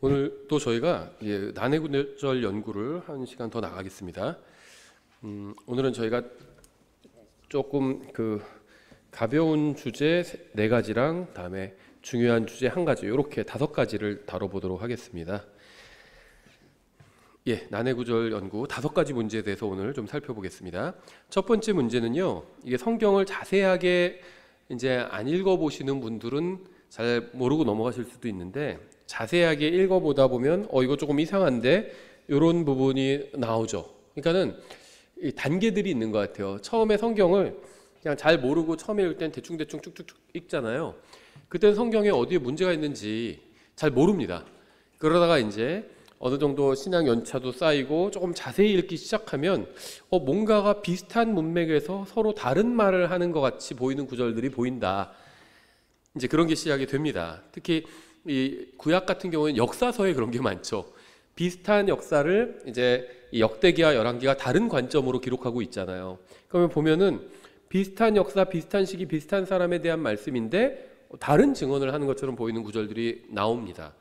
오늘 또 저희가 난해구절 연구를 한 시간 더 나가겠습니다. 오늘은 저희가 조금 가벼운 주제 네 가지랑 다음에 중요한 주제 한 가지, 이렇게 5가지를 다뤄보도록 하겠습니다. 난해구절 연구 5가지 문제에 대해서 오늘 좀 살펴보겠습니다. 첫 번째 문제는요, 이게 성경을 자세하게 이제 안 읽어보시는 분들은 잘 모르고 넘어가실 수도 있는데, 자세하게 읽어보다 보면 이거 조금 이상한데 이런 부분이 나오죠. 그러니까는 이 단계들이 있는 것 같아요. 처음에 성경을 그냥 잘 모르고 처음에 읽을 땐 대충대충 쭉쭉쭉 읽잖아요. 그때는 성경에 어디에 문제가 있는지 잘 모릅니다. 그러다가 이제 어느 정도 신앙 연차도 쌓이고 조금 자세히 읽기 시작하면 뭔가가 비슷한 문맥에서 서로 다른 말을 하는 것 같이 보이는 구절들이 보인다. 이제 그런 게 시작이 됩니다. 특히 이 구약 같은 경우에는 역사서에 그런 게 많죠. 비슷한 역사를 이제 이 역대기와 열왕기가 다른 관점으로 기록하고 있잖아요. 그러면 보면은 비슷한 역사, 비슷한 시기, 비슷한 사람에 대한 말씀인데 다른 증언을 하는 것처럼 보이는 구절들이 나옵니다.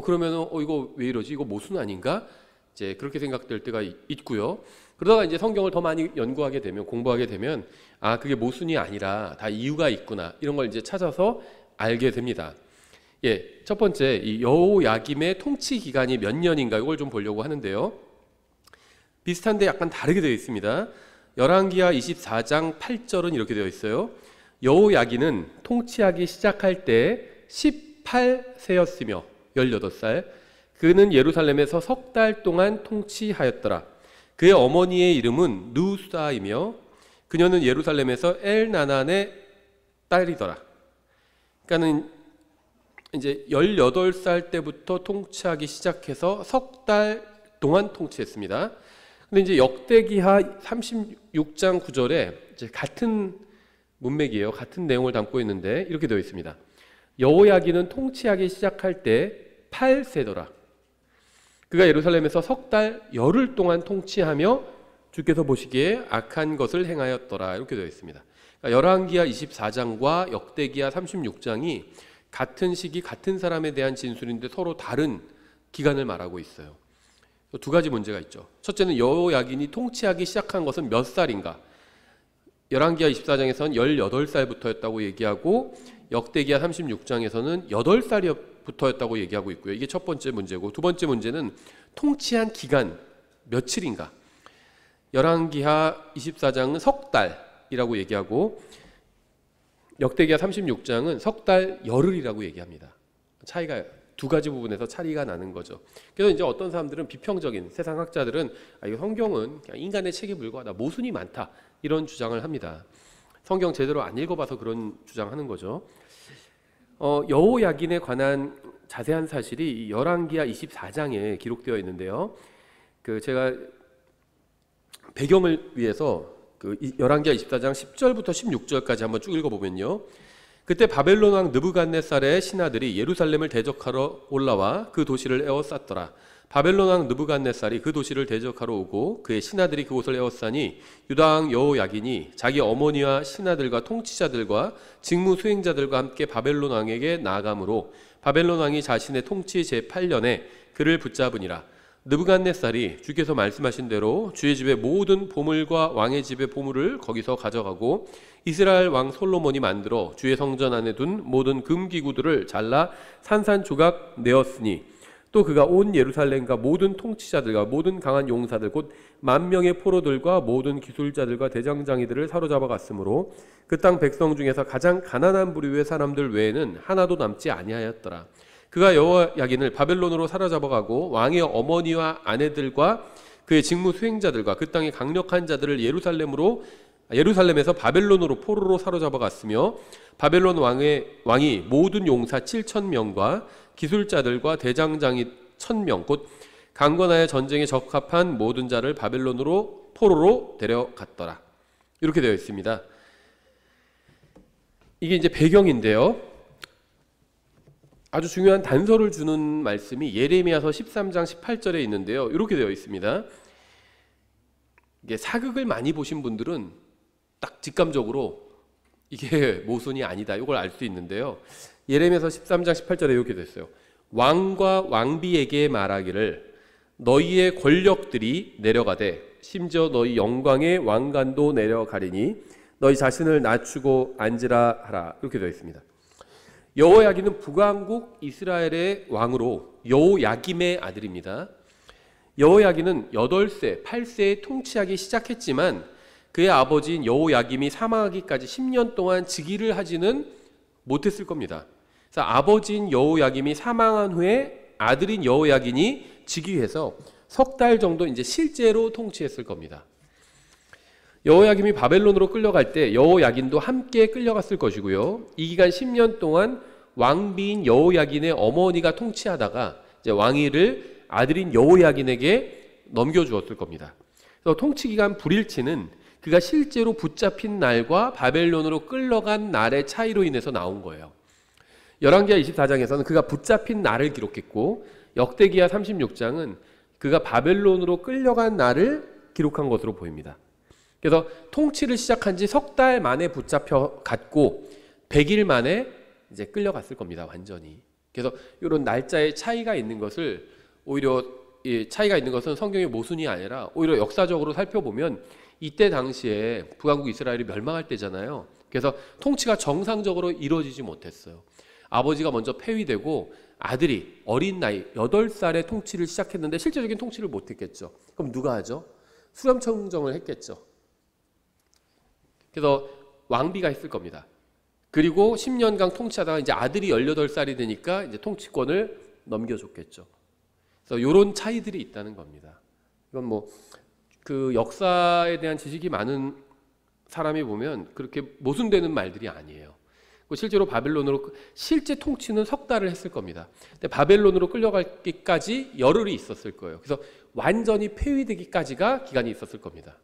그러면은 이거 왜 이러지? 이거 모순 아닌가? 이제 그렇게 생각될 때가 있고요. 그러다가 이제 성경을 더 많이 연구하게 되면, 공부하게 되면 그게 모순이 아니라 다 이유가 있구나, 이런 걸 이제 찾아서 알게 됩니다. 첫 번째, 이 여호야김의 통치 기간이 몇 년인가, 이걸 좀 보려고 하는데요. 비슷한데 약간 다르게 되어 있습니다. 열왕기하 24장 8절은 이렇게 되어 있어요. 여호야김은 통치하기 시작할 때 18세였으며 18살, 그는 예루살렘에서 석 달 동안 통치하였더라. 그의 어머니의 이름은 누사이며 그녀는 예루살렘에서 엘나난의 딸이더라. 그러니까는 이제 18살 때부터 통치하기 시작해서 석 달 동안 통치했습니다. 근데 이제 역대기하 36장 9절에 이제 같은 문맥이에요. 같은 내용을 담고 있는데 이렇게 되어 있습니다. 여호야김은 통치하기 시작할 때 8세더라. 그가 예루살렘에서 석 달 열흘 동안 통치하며 주께서 보시기에 악한 것을 행하였더라. 이렇게 되어 있습니다. 그러니까 열왕기하 24장과 역대기하 36장이 같은 시기 같은 사람에 대한 진술인데 서로 다른 기간을 말하고 있어요. 2가지 문제가 있죠. 첫째는 여호야김이 통치하기 시작한 것은 몇 살인가? 열왕기하 24장에서는 18살부터였다고 얘기하고 역대기하 36장에서는 8살부터였다고 얘기하고 있고요. 이게 첫 번째 문제고, 두 번째 문제는 통치한 기간 며칠인가? 열왕기하 24장은 석 달이라고 얘기하고 역대기하 36장은 석 달 열흘이라고 얘기합니다. 차이가 2가지 부분에서 차이가 나는 거죠. 그래서 이제 어떤 사람들은, 비평적인 세상 학자들은 이 성경은 그냥 인간의 책에 불과하다, 모순이 많다, 이런 주장을 합니다. 성경 제대로 안 읽어봐서 그런 주장하는 거죠. 여호야김에 관한 자세한 사실이 열왕기하 24장에 기록되어 있는데요. 제가 배경을 위해서 열왕기하 24장 10절부터 16절까지 한번 쭉 읽어보면요. 그때 바벨론 왕 느부갓네살의 신하들이 예루살렘을 대적하러 올라와 그 도시를 에워쌌더라. 바벨론 왕 느부갓네살이 그 도시를 대적하러 오고 그의 신하들이 그곳을 에워싸니 유다 왕 여호야김이 자기 어머니와 신하들과 통치자들과 직무 수행자들과 함께 바벨론 왕에게 나아가므로 바벨론 왕이 자신의 통치 제8년에 그를 붙잡으니라. 느부갓네살이 주께서 말씀하신 대로 주의 집의 모든 보물과 왕의 집의 보물을 거기서 가져가고 이스라엘 왕 솔로몬이 만들어 주의 성전 안에 둔 모든 금기구들을 잘라 산산조각 내었으니 또 그가 온 예루살렘과 모든 통치자들과 모든 강한 용사들 곧 10,000명의 포로들과 모든 기술자들과 대장장이들을 사로잡아 갔으므로 그 땅 백성 중에서 가장 가난한 부류의 사람들 외에는 하나도 남지 아니하였더라. 그가 여호야김을 바벨론으로 사로잡아가고 왕의 어머니와 아내들과 그의 직무 수행자들과 그 땅의 강력한 자들을 예루살렘에서 바벨론으로 포로로 사로잡아갔으며 바벨론 왕이 모든 용사 7,000명과 기술자들과 대장장이 1,000명 곧 강건하여 전쟁에 적합한 모든 자를 바벨론으로 포로로 데려갔더라. 이렇게 되어 있습니다. 이게 이제 배경인데요. 아주 중요한 단서를 주는 말씀이 예레미야서 13장 18절에 있는데요. 이렇게 되어 있습니다. 이게 사극을 많이 보신 분들은 딱 직감적으로 이게 모순이 아니다, 이걸 알 수 있는데요. 예레미야서 13장 18절에 이렇게 됐어요. 왕과 왕비에게 말하기를 너희의 권력들이 내려가되 심지어 너희 영광의 왕관도 내려가리니 너희 자신을 낮추고 앉으라 하라. 이렇게 되어 있습니다. 여호야긴은 북왕국 이스라엘의 왕으로 여호야김의 아들입니다. 여호야긴은 8세, 8세에 통치하기 시작했지만 그의 아버지인 여호야김이 사망하기까지 10년 동안 즉위를 하지는 못했을 겁니다. 그래서 아버지인 여호야김이 사망한 후에 아들인 여호야긴이 즉위해서 석 달 정도 이제 실제로 통치했을 겁니다. 여호야김이 바벨론으로 끌려갈 때 여호야긴도 함께 끌려갔을 것이고요. 이 기간 10년 동안 왕비인 여호야긴의 어머니가 통치하다가 이제 왕위를 아들인 여호야긴에게 넘겨주었을 겁니다. 그래서 통치 기간 불일치는 그가 실제로 붙잡힌 날과 바벨론으로 끌려간 날의 차이로 인해서 나온 거예요. 열왕기하 24장에서는 그가 붙잡힌 날을 기록했고 역대기하 36장은 그가 바벨론으로 끌려간 날을 기록한 것으로 보입니다. 그래서 통치를 시작한 지 석 달 만에 붙잡혀 갔고 100일 만에 이제 끌려갔을 겁니다. 완전히. 그래서 이런 날짜의 차이가 있는 것을 오히려 이 차이가 있는 것은 성경의 모순이 아니라 오히려 역사적으로 살펴보면 이때 당시에 북왕국 이스라엘이 멸망할 때잖아요. 그래서 통치가 정상적으로 이루어지지 못했어요. 아버지가 먼저 폐위되고 아들이 어린 나이 8살에 통치를 시작했는데 실제적인 통치를 못했겠죠. 그럼 누가 하죠? 수렴청정을 했겠죠. 그래서 왕비가 했을 겁니다. 그리고 10년간 통치하다가 이제 아들이 18살이 되니까 이제 통치권을 넘겨줬겠죠. 그래서 이런 차이들이 있다는 겁니다. 이건 뭐 그 역사에 대한 지식이 많은 사람이 보면 그렇게 모순되는 말들이 아니에요. 실제로 바벨론으로 실제 통치는 석 달을 했을 겁니다. 근데 바벨론으로 끌려가기까지 열흘이 있었을 거예요. 그래서 완전히 폐위되기까지가 기간이 있었을 겁니다.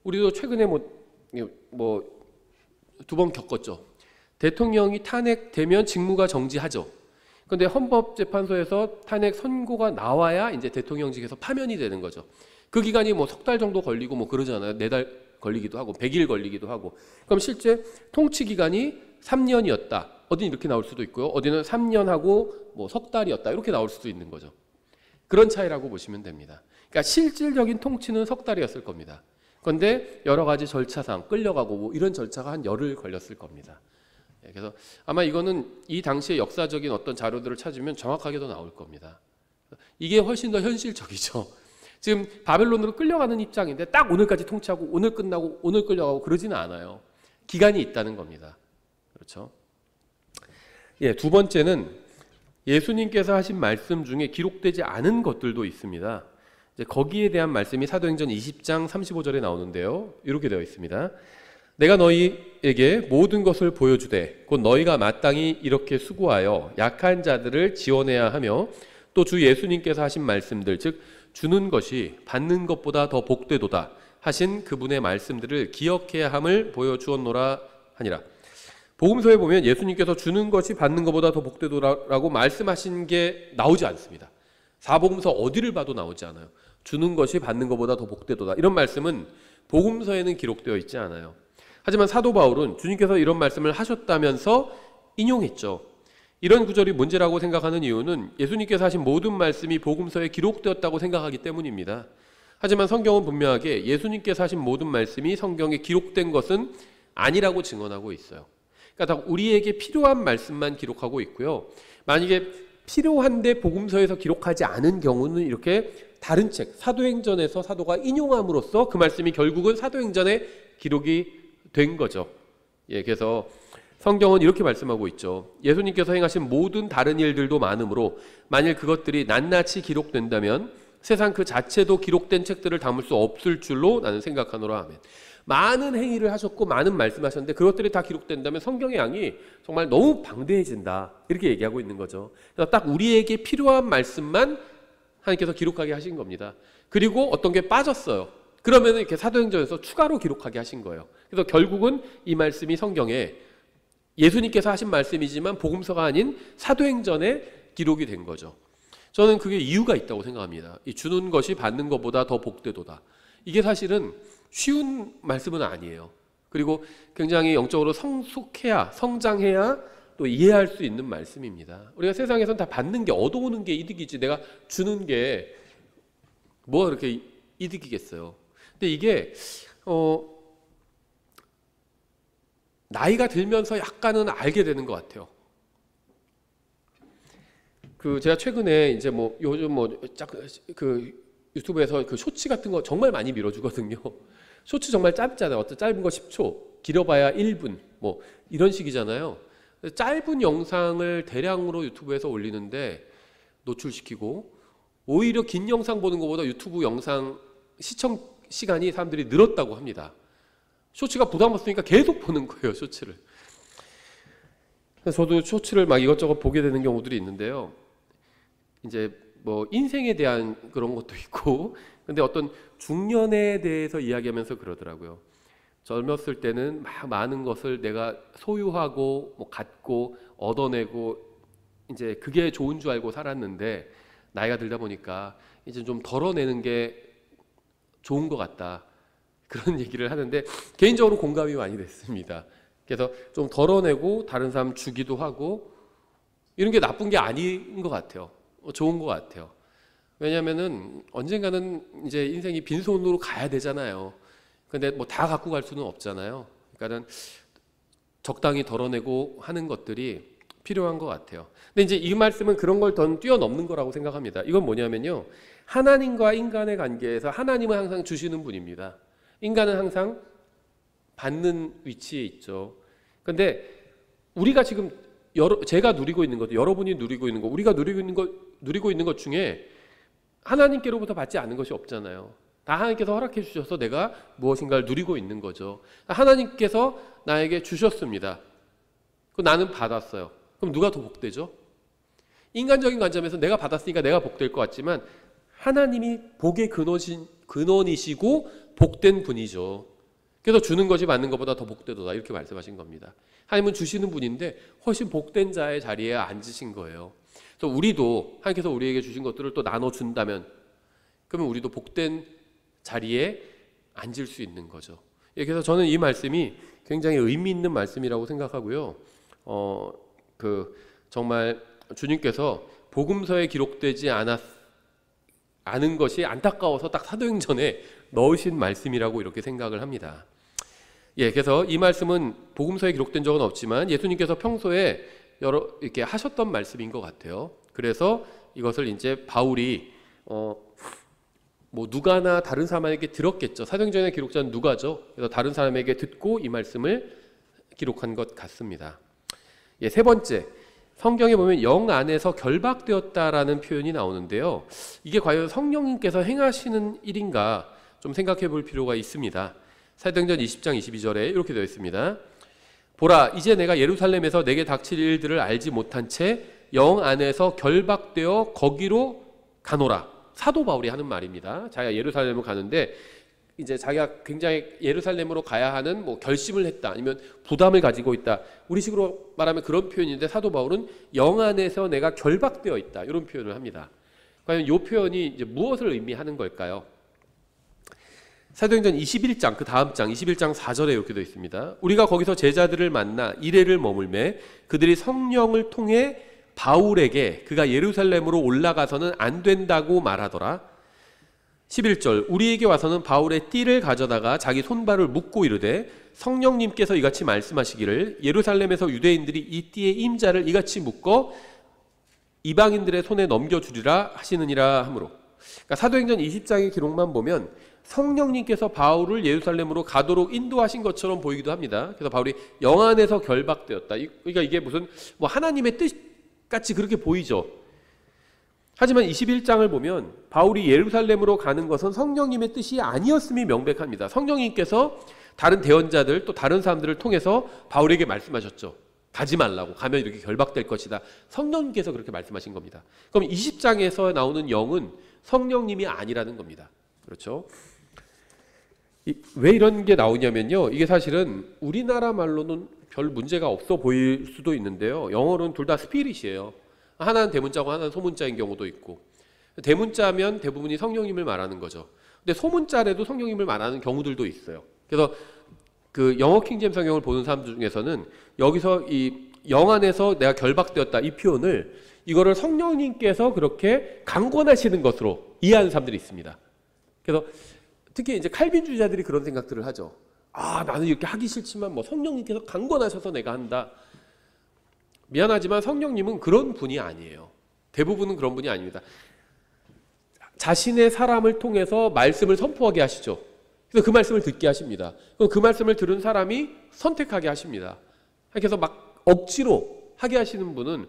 우리도 최근에 두 번 겪었죠. 대통령이 탄핵되면 직무가 정지하죠. 그런데 헌법재판소에서 탄핵 선고가 나와야 이제 대통령직에서 파면이 되는 거죠. 그 기간이 뭐 석 달 정도 걸리고 뭐 그러잖아요. 4달 걸리기도 하고 100일 걸리기도 하고. 그럼 실제 통치 기간이 3년이었다. 어디는 이렇게 나올 수도 있고요. 어디는 3년하고 뭐 석 달이었다. 이렇게 나올 수도 있는 거죠. 그런 차이라고 보시면 됩니다. 그러니까 실질적인 통치는 석 달이었을 겁니다. 그런데 여러 가지 절차상 끌려가고 뭐 이런 절차가 한 열흘 걸렸을 겁니다. 그래서 아마 이거는 이 당시의 역사적인 어떤 자료들을 찾으면 정확하게도 나올 겁니다. 이게 훨씬 더 현실적이죠. 지금 바벨론으로 끌려가는 입장인데 딱 오늘까지 통치하고 오늘 끝나고 오늘 끌려가고 그러지는 않아요. 기간이 있다는 겁니다. 그렇죠? 예, 두 번째는 예수님께서 하신 말씀 중에 기록되지 않은 것들도 있습니다. 이제 거기에 대한 말씀이 사도행전 20장 35절에 나오는데요. 이렇게 되어 있습니다. 내가 너희에게 모든 것을 보여주되 곧 너희가 마땅히 이렇게 수고하여 약한 자들을 지원해야 하며 또 주 예수님께서 하신 말씀들 즉 주는 것이 받는 것보다 더 복되도다 하신 그분의 말씀들을 기억해야 함을 보여주었노라 하니라. 복음서에 보면 예수님께서 주는 것이 받는 것보다 더 복되도라고 말씀하신 게 나오지 않습니다. 사복음서 어디를 봐도 나오지 않아요. 주는 것이 받는 것보다 더 복되도다. 이런 말씀은 복음서에는 기록되어 있지 않아요. 하지만 사도 바울은 주님께서 이런 말씀을 하셨다면서 인용했죠. 이런 구절이 문제라고 생각하는 이유는 예수님께서 하신 모든 말씀이 복음서에 기록되었다고 생각하기 때문입니다. 하지만 성경은 분명하게 예수님께서 하신 모든 말씀이 성경에 기록된 것은 아니라고 증언하고 있어요. 그러니까 우리에게 필요한 말씀만 기록하고 있고요. 만약에 필요한데 복음서에서 기록하지 않은 경우는 이렇게 다른 책, 사도행전에서 사도가 인용함으로써 그 말씀이 결국은 사도행전에 기록이 된 거죠. 예, 그래서 성경은 이렇게 말씀하고 있죠. 예수님께서 행하신 모든 다른 일들도 많으므로 만일 그것들이 낱낱이 기록된다면 세상 그 자체도 기록된 책들을 담을 수 없을 줄로 나는 생각하노라. 아멘. 많은 행위를 하셨고 많은 말씀하셨는데 그것들이 다 기록된다면 성경의 양이 정말 너무 방대해진다. 이렇게 얘기하고 있는 거죠. 그래서 딱 우리에게 필요한 말씀만 하나님께서 기록하게 하신 겁니다. 그리고 어떤 게 빠졌어요. 그러면 이렇게 사도행전에서 추가로 기록하게 하신 거예요. 그래서 결국은 이 말씀이 성경에 예수님께서 하신 말씀이지만 복음서가 아닌 사도행전에 기록이 된 거죠. 저는 그게 이유가 있다고 생각합니다. 이 주는 것이 받는 것보다 더 복되도다. 이게 사실은 쉬운 말씀은 아니에요. 그리고 굉장히 영적으로 성숙해야, 성장해야 또 이해할 수 있는 말씀입니다. 우리가 세상에선 다 받는 게, 얻어오는 게 이득이지 내가 주는 게 뭐가 그렇게 이득이겠어요. 근데 이게 나이가 들면서 약간은 알게 되는 것 같아요. 제가 최근에 이제 뭐 요즘 유튜브에서 쇼츠 같은 거 정말 많이 밀어주거든요. 쇼츠 정말 짧잖아요. 어떤 짧은 거 10초, 길어봐야 1분, 뭐 이런 식이잖아요. 짧은 영상을 대량으로 유튜브에서 올리는데 노출시키고, 오히려 긴 영상 보는 것보다 유튜브 영상 시청 시간이 사람들이 늘었다고 합니다. 쇼츠가 부담 없으니까 계속 보는 거예요, 쇼츠를. 그래서 저도 쇼츠를 막 이것저것 보게 되는 경우들이 있는데요. 이제 뭐 인생에 대한 그런 것도 있고, 근데 어떤 중년에 대해서 이야기하면서 그러더라고요. 젊었을 때는 막 많은 것을 내가 소유하고 뭐 갖고 얻어내고 이제 그게 좋은 줄 알고 살았는데, 나이가 들다 보니까 이제 좀 덜어내는 게 좋은 것 같다, 그런 얘기를 하는데 개인적으로 공감이 많이 됐습니다. 그래서 좀 덜어내고 다른 사람 주기도 하고 이런 게 나쁜 게 아닌 것 같아요. 좋은 것 같아요. 왜냐하면은 언젠가는 이제 인생이 빈손으로 가야 되잖아요. 근데 뭐 다 갖고 갈 수는 없잖아요. 그러니까는 적당히 덜어내고 하는 것들이 필요한 것 같아요. 근데 이제 이 말씀은 그런 걸 더 뛰어넘는 거라고 생각합니다. 이건 뭐냐면요, 하나님과 인간의 관계에서 하나님은 항상 주시는 분입니다. 인간은 항상 받는 위치에 있죠. 근데 우리가 지금 제가 누리고 있는 것, 여러분이 누리고 있는 것, 우리가 누리고 있는 것 중에 하나님께로부터 받지 않은 것이 없잖아요. 다 하나님께서 허락해 주셔서 내가 무엇인가를 누리고 있는 거죠. 하나님께서 나에게 주셨습니다. 나는 받았어요. 그럼 누가 더 복되죠? 인간적인 관점에서 내가 받았으니까 내가 복될 것 같지만, 하나님이 복의 근원이시고 복된 분이죠. 그래서 주는 것이 받는 것보다 더 복되도다, 이렇게 말씀하신 겁니다. 하나님은 주시는 분인데 훨씬 복된 자의 자리에 앉으신 거예요. 그래서 우리도 하나님께서 우리에게 주신 것들을 또 나눠준다면, 그러면 우리도 복된 자리에 앉을 수 있는 거죠. 그래서 저는 이 말씀이 굉장히 의미 있는 말씀이라고 생각하고요. 정말 주님께서 복음서에 기록되지 않은 것이 안타까워서 딱 사도행전에 넣으신 말씀이라고 이렇게 생각을 합니다. 그래서 이 말씀은 복음서에 기록된 적은 없지만 예수님께서 평소에 이렇게 하셨던 말씀인 것 같아요. 그래서 이것을 이제 바울이 뭐 누가나 다른 사람에게 들었겠죠. 사도행전의 기록자는 누가죠. 그래서 다른 사람에게 듣고 이 말씀을 기록한 것 같습니다. 세 번째, 성경에 보면 영 안에서 결박되었다라는 표현이 나오는데요. 이게 과연 성령님께서 행하시는 일인가 좀 생각해 볼 필요가 있습니다. 사도행전 20장 22절에 이렇게 되어 있습니다. 보라, 이제 내가 예루살렘에서 내게 닥칠 일들을 알지 못한 채 영 안에서 결박되어 거기로 가노라. 사도 바울이 하는 말입니다. 자기가 예루살렘을 가는데 이제 자기가 굉장히 예루살렘으로 가야 하는 뭐 결심을 했다, 아니면 부담을 가지고 있다. 우리식으로 말하면 그런 표현인데, 사도 바울은 영 안에서 내가 결박되어 있다, 이런 표현을 합니다. 과연 이 표현이 이제 무엇을 의미하는 걸까요? 사도행전 21장, 그 다음 장 21장 4절에 이렇게 되어 있습니다. 우리가 거기서 제자들을 만나 이레를 머물매 그들이 성령을 통해 바울에게 그가 예루살렘으로 올라가서는 안 된다고 말하더라. 11절, 우리에게 와서는 바울의 띠를 가져다가 자기 손발을 묶고 이르되 성령님께서 이같이 말씀하시기를 예루살렘에서 유대인들이 이 띠의 임자를 이같이 묶어 이방인들의 손에 넘겨주리라 하시느니라 하므로. 그러니까 사도행전 20장의 기록만 보면 성령님께서 바울을 예루살렘으로 가도록 인도하신 것처럼 보이기도 합니다. 그래서 바울이 영 안에서 결박되었다. 그러니까 이게 무슨 뭐 하나님의 뜻 같이 그렇게 보이죠. 하지만 21장을 보면 바울이 예루살렘으로 가는 것은 성령님의 뜻이 아니었음이 명백합니다. 성령님께서 다른 대언자들 또 다른 사람들을 통해서 바울에게 말씀하셨죠. 가지 말라고, 가면 이렇게 결박될 것이다. 성령님께서 그렇게 말씀하신 겁니다. 그럼 20장에서 나오는 영은 성령님이 아니라는 겁니다. 그렇죠? 왜 이런 게 나오냐면요, 이게 사실은 우리나라 말로는 별 문제가 없어 보일 수도 있는데요, 영어로는 둘 다 스피릿이에요. 하나는 대문자고 하나는 소문자인 경우도 있고, 대문자면 대부분이 성령님을 말하는 거죠. 근데 소문자라도 성령님을 말하는 경우들도 있어요. 그래서 그 영어 킹제임스 성경을 보는 사람들 중에서는 여기서 이 영 안에서 내가 결박되었다 이 표현을 이거를 성령님께서 그렇게 강권하시는 것으로 이해하는 사람들이 있습니다. 그래서 특히 이제 칼빈주의자들이 그런 생각들을 하죠. 아, 나는 이렇게 하기 싫지만 뭐 성령님께서 강권하셔서 내가 한다. 미안하지만 성령님은 그런 분이 아니에요. 대부분은 그런 분이 아닙니다. 자신의 사람을 통해서 말씀을 선포하게 하시죠. 그래서 그 말씀을 듣게 하십니다. 그럼 그 말씀을 들은 사람이 선택하게 하십니다. 그래서 막 억지로 하게 하시는 분은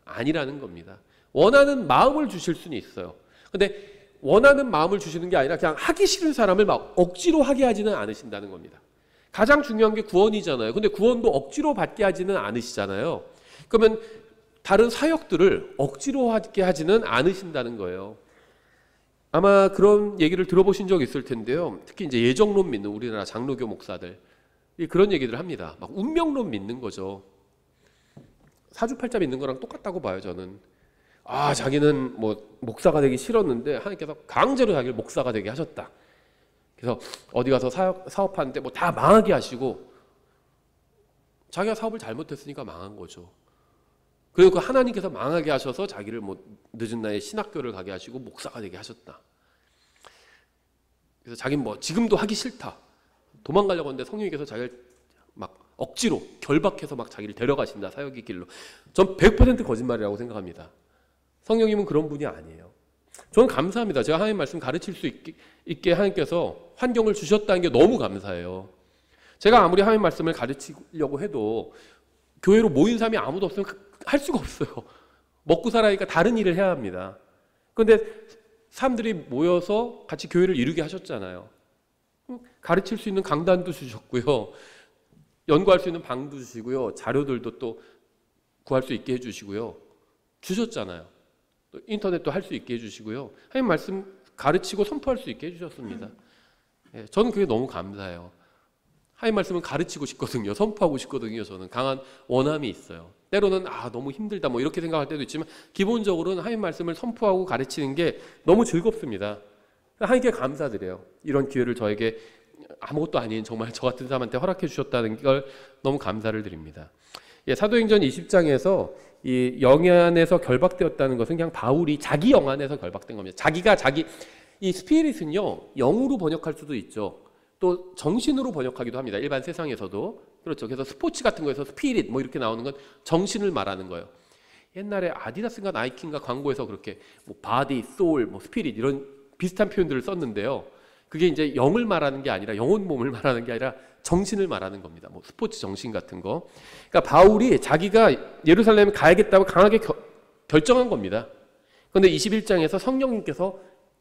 아니라는 겁니다. 원하는 마음을 주실 수는 있어요. 근데 원하는 마음을 주시는 게 아니라 그냥 하기 싫은 사람을 막 억지로 하게 하지는 않으신다는 겁니다. 가장 중요한 게 구원이잖아요. 근데 구원도 억지로 받게 하지는 않으시잖아요. 그러면 다른 사역들을 억지로 하게 하지는 않으신다는 거예요. 아마 그런 얘기를 들어보신 적 있을 텐데요. 특히 이제 예정론 믿는 우리나라 장로교 목사들 그런 얘기를 합니다. 막 운명론 믿는 거죠. 사주팔자 믿는 거랑 똑같다고 봐요, 저는. 아, 자기는 뭐 목사가 되기 싫었는데 하나님께서 강제로 자기를 목사가 되게 하셨다. 그래서 어디 가서 사업하는데 뭐 다 망하게 하시고 자기가 사업을 잘못했으니까 망한 거죠. 그리고 그 하나님께서 망하게 하셔서 자기를 뭐 늦은 나이에 신학교를 가게 하시고 목사가 되게 하셨다. 그래서 자기는 뭐 지금도 하기 싫다. 도망가려고 하는데 성령님께서 자기를 막 억지로 결박해서 막 자기를 데려가신다. 사역의 길로. 전 100% 거짓말이라고 생각합니다. 성령님은 그런 분이 아니에요. 저는 감사합니다. 제가 하나님 말씀 가르칠 수 있게 하나님께서 환경을 주셨다는 게 너무 감사해요. 제가 아무리 하나님 말씀을 가르치려고 해도 교회로 모인 사람이 아무도 없으면 할 수가 없어요. 먹고 살아니까 다른 일을 해야 합니다. 그런데 사람들이 모여서 같이 교회를 이루게 하셨잖아요. 가르칠 수 있는 강단도 주셨고요. 연구할 수 있는 방도 주시고요. 자료들도 또 구할 수 있게 해주시고요. 주셨잖아요. 또 인터넷도 할 수 있게 해주시고요. 하나님 말씀 가르치고 선포할 수 있게 해주셨습니다. 예, 저는 그게 너무 감사해요. 하나님 말씀은 가르치고 싶거든요. 선포하고 싶거든요. 저는 강한 원함이 있어요. 때로는 너무 힘들다 뭐 이렇게 생각할 때도 있지만 기본적으로는 하나님 말씀을 선포하고 가르치는 게 너무 즐겁습니다. 하나님께 감사드려요. 이런 기회를 저에게 아무것도 아닌 정말 저 같은 사람한테 허락해 주셨다는 걸 너무 감사를 드립니다. 예, 사도행전 20장에서 이 영안에서 결박되었다는 것은 그냥 바울이 자기 영안에서 결박된 겁니다. 이 스피릿은요 영으로 번역할 수도 있죠. 또 정신으로 번역하기도 합니다. 일반 세상에서도 그렇죠. 그래서 스포츠 같은 거에서 스피릿 뭐 이렇게 나오는 건 정신을 말하는 거예요. 옛날에 아디다스인가 나이키인가 광고에서 그렇게 뭐 바디, 소울, 뭐 스피릿 이런 비슷한 표현들을 썼는데요. 그게 이제 영을 말하는 게 아니라 영혼 몸을 말하는 게 아니라 정신을 말하는 겁니다. 뭐 스포츠 정신 같은 거. 그러니까 바울이 자기가 예루살렘에 가야겠다고 강하게 결정한 겁니다. 그런데 21장에서 성령님께서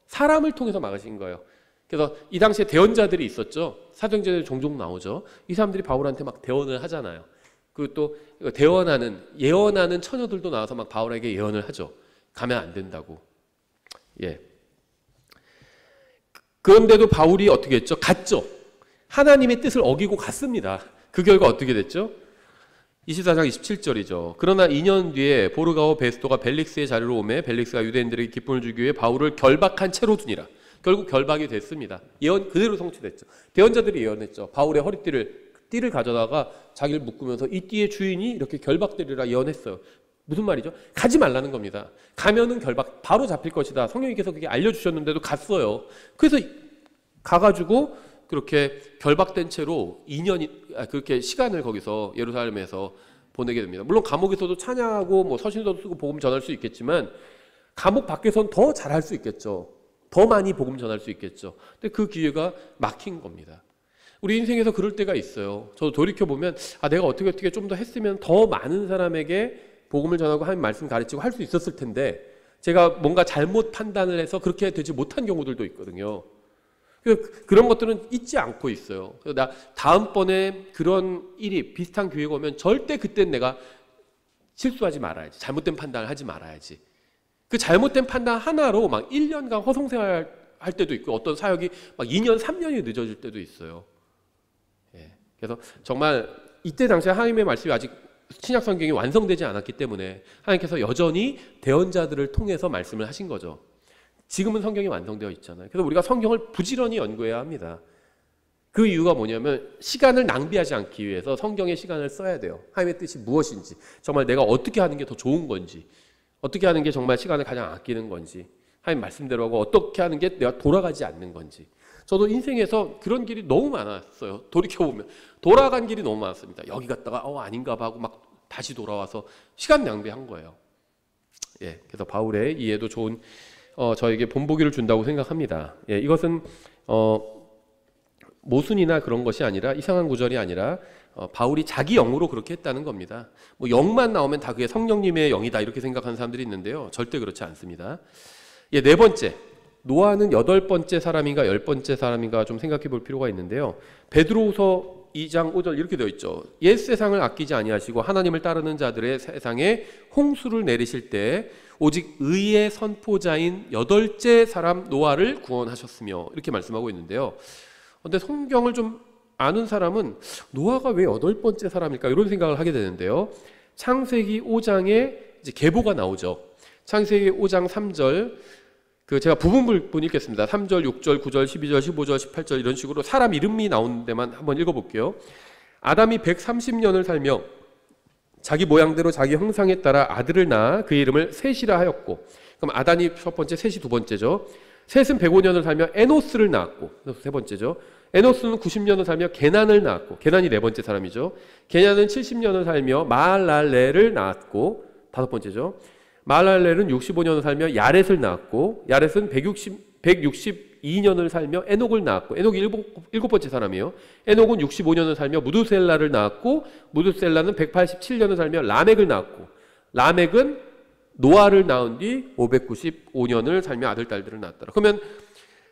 사람을 통해서 막으신 거예요. 그래서 이 당시에 대언자들이 있었죠. 사도행전에 종종 나오죠. 이 사람들이 바울한테 막 대언을 하잖아요. 그리고 또 예언하는 처녀들도 나와서 막 바울에게 예언을 하죠. 가면 안 된다고. 예. 그런데도 바울이 어떻게 했죠? 갔죠. 하나님의 뜻을 어기고 갔습니다. 그 결과 어떻게 됐죠? 24장 27절이죠. 그러나 2년 뒤에 보르가오 베스토가 벨릭스의 자리로 오매 벨릭스가 유대인들에게 기쁨을 주기 위해 바울을 결박한 채로 두니라. 결국 결박이 됐습니다. 예언 그대로 성취됐죠. 대언자들이 예언했죠. 바울의 띠를 가져다가 자기를 묶으면서 이 띠의 주인이 이렇게 결박되리라 예언했어요. 무슨 말이죠? 가지 말라는 겁니다. 가면은 바로 잡힐 것이다. 성령님께서 그게 알려주셨는데도 갔어요. 그래서 가가지고 그렇게 결박된 채로 2년 그렇게 시간을 거기서 예루살렘에서 보내게 됩니다. 물론 감옥에서도 찬양하고 뭐 서신서도 쓰고 복음 전할 수 있겠지만 감옥 밖에서는 더 잘할 수 있겠죠. 더 많이 복음 전할 수 있겠죠. 근데 그 기회가 막힌 겁니다. 우리 인생에서 그럴 때가 있어요. 저도 돌이켜보면 내가 어떻게 좀 더 했으면 더 많은 사람에게 복음을 전하고 하나님 말씀 가르치고 할 수 있었을 텐데 제가 뭔가 잘못 판단을 해서 그렇게 되지 못한 경우들도 있거든요. 그런 것들은 잊지 않고 있어요. 그래서 나 다음번에 그런 일이 비슷한 기회가 오면 절대 그땐 내가 실수하지 말아야지. 잘못된 판단을 하지 말아야지. 그 잘못된 판단 하나로 막 1년간 허송생활 할 때도 있고 어떤 사역이 막 2년, 3년이 늦어질 때도 있어요. 예. 그래서 정말 이때 당시에 하나님의 말씀이 아직 신약 성경이 완성되지 않았기 때문에 하나님께서 여전히 대언자들을 통해서 말씀을 하신 거죠. 지금은 성경이 완성되어 있잖아요. 그래서 우리가 성경을 부지런히 연구해야 합니다. 그 이유가 뭐냐면 시간을 낭비하지 않기 위해서 성경의 시간을 써야 돼요. 하나님의 뜻이 무엇인지, 정말 내가 어떻게 하는 게 더 좋은 건지, 어떻게 하는 게 정말 시간을 가장 아끼는 건지, 하나님 말씀대로 하고 어떻게 하는 게 내가 돌아가지 않는 건지. 저도 인생에서 그런 길이 너무 많았어요. 돌이켜보면 돌아간 길이 너무 많았습니다. 여기 갔다가 아닌가 봐 하고 막 다시 돌아와서 시간 낭비한 거예요. 예, 그래서 바울의 이해도 좋은 저에게 본보기를 준다고 생각합니다. 예, 이것은 모순이나 그런 것이 아니라, 이상한 구절이 아니라 바울이 자기 영으로 그렇게 했다는 겁니다. 뭐 영만 나오면 다 그게 성령님의 영이다 이렇게 생각하는 사람들이 있는데요, 절대 그렇지 않습니다. 예, 네 번째, 노아는 8번째 사람인가 10번째 사람인가 좀 생각해 볼 필요가 있는데요, 베드로후서 2장 5절 이렇게 되어 있죠. 옛 세상을 아끼지 아니하시고 하나님을 따르는 자들의 세상에 홍수를 내리실 때 오직 의의 선포자인 8째 사람 노아를 구원하셨으며, 이렇게 말씀하고 있는데요. 그런데 성경을 좀 아는 사람은 노아가 왜 8번째 사람일까 이런 생각을 하게 되는데요, 창세기 5장에 이제 계보가 나오죠. 창세기 5장 3절, 제가 부분 읽겠습니다. 3절, 6절, 9절, 12절, 15절, 18절 이런 식으로 사람 이름이 나오는 데만 한번 읽어볼게요. 아담이 130년을 살며 자기 모양대로 자기 형상에 따라 아들을 낳아 그 이름을 셋이라 하였고, 그럼 아담이 첫 번째, 셋이 두 번째죠. 셋은 105년을 살며 에노스를 낳았고, 세 번째죠. 에노스는 90년을 살며 게난을 낳았고, 게난이 네 번째 사람이죠. 게난은 70년을 살며 마할랄레를 낳았고, 다섯 번째죠. 마할랄렐은 65년을 살며 야렛을 낳았고, 야렛은 162년을 살며 에녹을 낳았고, 에녹이 일곱 번째 사람이에요. 에녹은 65년을 살며 무두셀라를 낳았고, 무두셀라는 187년을 살며 라멕을 낳았고, 라멕은 노아를 낳은 뒤 595년을 살며 아들 딸들을 낳았더라. 그러면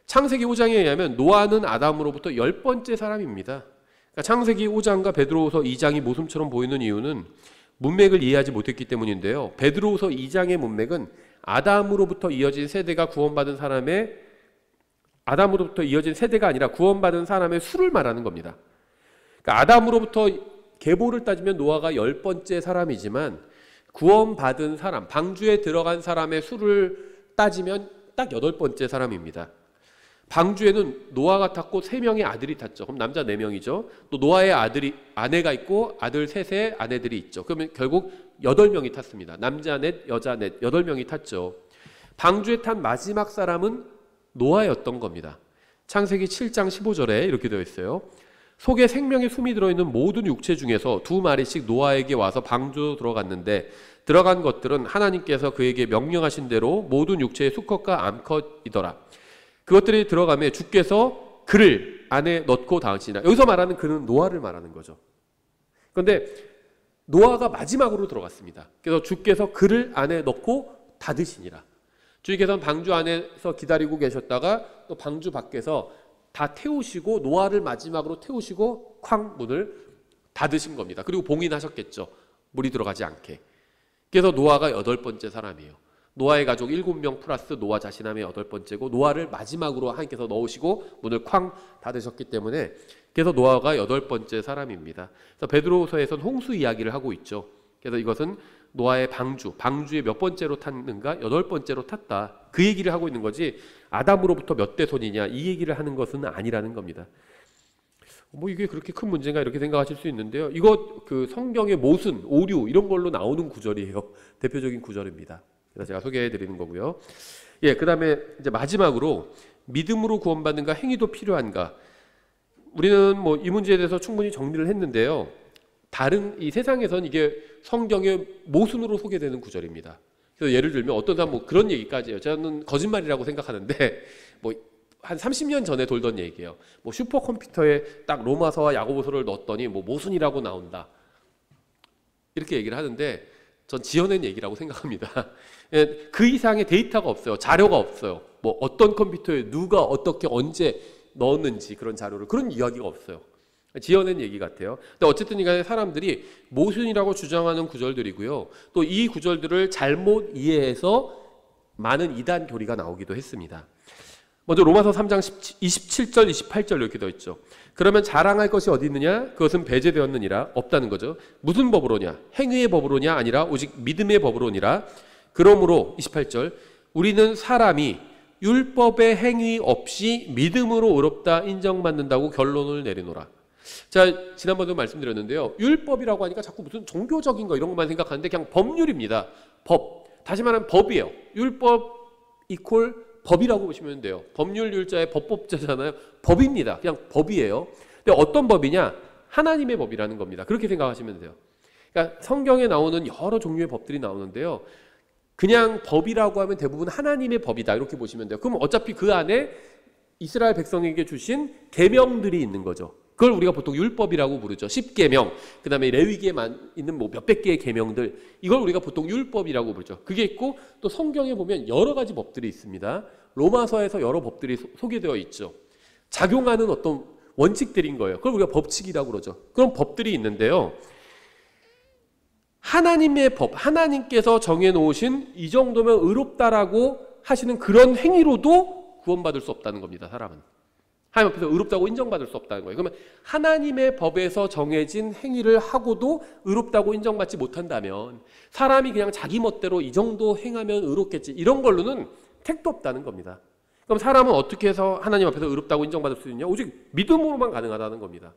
창세기 5장에 의하면 노아는 아담으로부터 10번째 사람입니다. 그러니까 창세기 5장과 베드로후서 2장이 모순처럼 보이는 이유는 문맥을 이해하지 못했기 때문인데요, 베드로후서 2장의 문맥은 아담으로부터 이어진 세대가 구원받은 사람의, 아담으로부터 이어진 세대가 아니라 구원받은 사람의 수를 말하는 겁니다. 그러니까 아담으로부터 계보를 따지면 노아가 10번째 사람이지만 구원받은 사람, 방주에 들어간 사람의 수를 따지면 딱 8번째 사람입니다. 방주에는 노아가 탔고 3명의 아들이 탔죠. 그럼 남자 4명이죠. 또 노아의 아내가 있고 아들 셋의 아내들이 있죠. 그러면 결국 8명이 탔습니다. 남자 넷, 여자 넷, 8명이 탔죠. 방주에 탄 마지막 사람은 노아였던 겁니다. 창세기 7장 15절에 이렇게 되어 있어요. 속에 생명의 숨이 들어있는 모든 육체 중에서 2마리씩 노아에게 와서 방주로 들어갔는데, 들어간 것들은 하나님께서 그에게 명령하신 대로 모든 육체의 수컷과 암컷이더라. 그것들이 들어가며 주께서 그를 안에 넣고 닫으시니라. 여기서 말하는 그는 노아를 말하는 거죠. 그런데 노아가 마지막으로 들어갔습니다. 그래서 주께서 그를 안에 넣고 닫으시니라. 주께서는 방주 안에서 기다리고 계셨다가 또 방주 밖에서 다 태우시고, 노아를 마지막으로 태우시고 쾅 문을 닫으신 겁니다. 그리고 봉인하셨겠죠, 물이 들어가지 않게. 그래서 노아가 8번째 사람이에요. 노아의 가족 7명 플러스 노아 자신함의 8번째고, 노아를 마지막으로 하나님께서 넣으시고 문을 쾅 닫으셨기 때문에, 그래서 노아가 8번째 사람입니다. 그래서 베드로후서에서는 홍수 이야기를 하고 있죠. 그래서 이것은 노아의 방주에 몇 번째로 탔는가? 8번째로 탔다, 그 얘기를 하고 있는 거지, 아담으로부터 몇 대 손이냐 이 얘기를 하는 것은 아니라는 겁니다. 뭐 이게 그렇게 큰 문제인가 이렇게 생각하실 수 있는데요, 이거 성경의 모순, 오류 이런 걸로 나오는 구절이에요. 대표적인 구절입니다. 그래서 제가 소개해 드리는 거고요. 예, 그 다음에 이제 마지막으로 믿음으로 구원받는가 행위도 필요한가? 우리는 뭐 이 문제에 대해서 충분히 정리를 했는데요, 다른 이 세상에선 이게 성경의 모순으로 소개되는 구절입니다. 그래서 예를 들면 어떤 사람 뭐 그런 얘기까지 해요. 저는 거짓말이라고 생각하는데 뭐 한 30년 전에 돌던 얘기예요. 뭐 슈퍼컴퓨터에 딱 로마서와 야고보서를 넣었더니 뭐 모순이라고 나온다, 이렇게 얘기를 하는데 전 지어낸 얘기라고 생각합니다. 그 이상의 데이터가 없어요. 자료가 없어요. 뭐 어떤 컴퓨터에 누가 어떻게 언제 넣었는지 그런 자료를, 그런 이야기가 없어요. 지어낸 얘기 같아요. 근데 어쨌든 간에 사람들이 모순이라고 주장하는 구절들이고요, 또 이 구절들을 잘못 이해해서 많은 이단 교리가 나오기도 했습니다. 먼저 로마서 3장 27절 28절 이렇게 되어 있죠. 그러면 자랑할 것이 어디 있느냐? 그것은 배제되었느니라. 없다는 거죠. 무슨 법으로냐? 행위의 법으로냐? 아니라 오직 믿음의 법으로니라. 그러므로 28절, 우리는 사람이 율법의 행위 없이 믿음으로 의롭다 인정받는다고 결론을 내리노라. 자, 지난번에도 말씀드렸는데요. 율법이라고 하니까 자꾸 무슨 종교적인 거 이런 것만 생각하는데 그냥 법률입니다. 법. 다시 말하면 법이에요. 율법 이퀄 법이라고 보시면 돼요. 법률 율자의 법법자잖아요. 법입니다. 그냥 법이에요. 근데 어떤 법이냐? 하나님의 법이라는 겁니다. 그렇게 생각하시면 돼요. 그러니까 성경에 나오는 여러 종류의 법들이 나오는데요. 그냥 법이라고 하면 대부분 하나님의 법이다 이렇게 보시면 돼요. 그럼 어차피 그 안에 이스라엘 백성에게 주신 계명들이 있는 거죠. 그걸 우리가 보통 율법이라고 부르죠. 10계명, 그 다음에 레위기에 있는 뭐 몇백 개의 계명들, 이걸 우리가 보통 율법이라고 부르죠. 그게 있고 또 성경에 보면 여러 가지 법들이 있습니다. 로마서에서 여러 법들이 소개되어 있죠. 작용하는 어떤 원칙들인 거예요. 그걸 우리가 법칙이라고 그러죠. 그런 법들이 있는데요. 하나님의 법, 하나님께서 정해놓으신 이 정도면 의롭다라고 하시는 그런 행위로도 구원받을 수 없다는 겁니다. 사람은. 하나님 앞에서 의롭다고 인정받을 수 없다는 거예요. 그러면 하나님의 법에서 정해진 행위를 하고도 의롭다고 인정받지 못한다면 사람이 그냥 자기 멋대로 이 정도 행하면 의롭겠지 이런 걸로는 택도 없다는 겁니다. 그럼 사람은 어떻게 해서 하나님 앞에서 의롭다고 인정받을 수 있냐? 오직 믿음으로만 가능하다는 겁니다.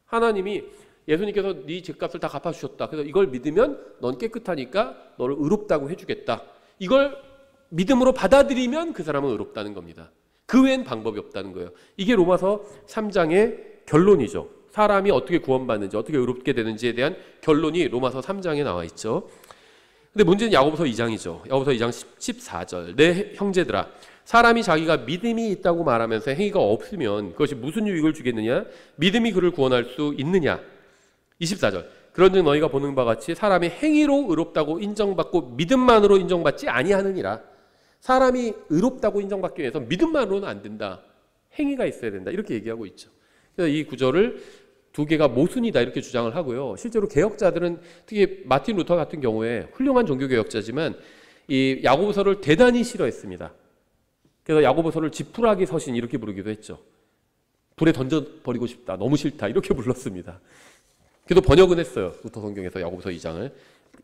하나님이 예수님께서 네 죄값을 다 갚아주셨다. 그래서 이걸 믿으면 넌 깨끗하니까 너를 의롭다고 해주겠다. 이걸 믿음으로 받아들이면 그 사람은 의롭다는 겁니다. 그 외엔 방법이 없다는 거예요. 이게 로마서 3장의 결론이죠. 사람이 어떻게 구원받는지 어떻게 의롭게 되는지에 대한 결론이 로마서 3장에 나와 있죠. 근데 문제는 야고보서 2장이죠. 야고보서 2장 14절 내 형제들아 사람이 자기가 믿음이 있다고 말하면서 행위가 없으면 그것이 무슨 유익을 주겠느냐? 믿음이 그를 구원할 수 있느냐? 24절 그런즉 너희가 보는 바와 같이 사람이 행위로 의롭다고 인정받고 믿음만으로 인정받지 아니하느니라. 사람이 의롭다고 인정받기 위해서 믿음만으로는 안 된다. 행위가 있어야 된다. 이렇게 얘기하고 있죠. 그래서 이 구절을 두 개가 모순이다 이렇게 주장을 하고요. 실제로 개혁자들은 특히 마틴 루터 같은 경우에 훌륭한 종교개혁자지만 이 야고보서를 대단히 싫어했습니다. 그래서 야고보서를 지푸라기 서신 이렇게 부르기도 했죠. 불에 던져버리고 싶다. 너무 싫다. 이렇게 불렀습니다. 그래도 번역은 했어요. 루터 성경에서 야고보서 2장을.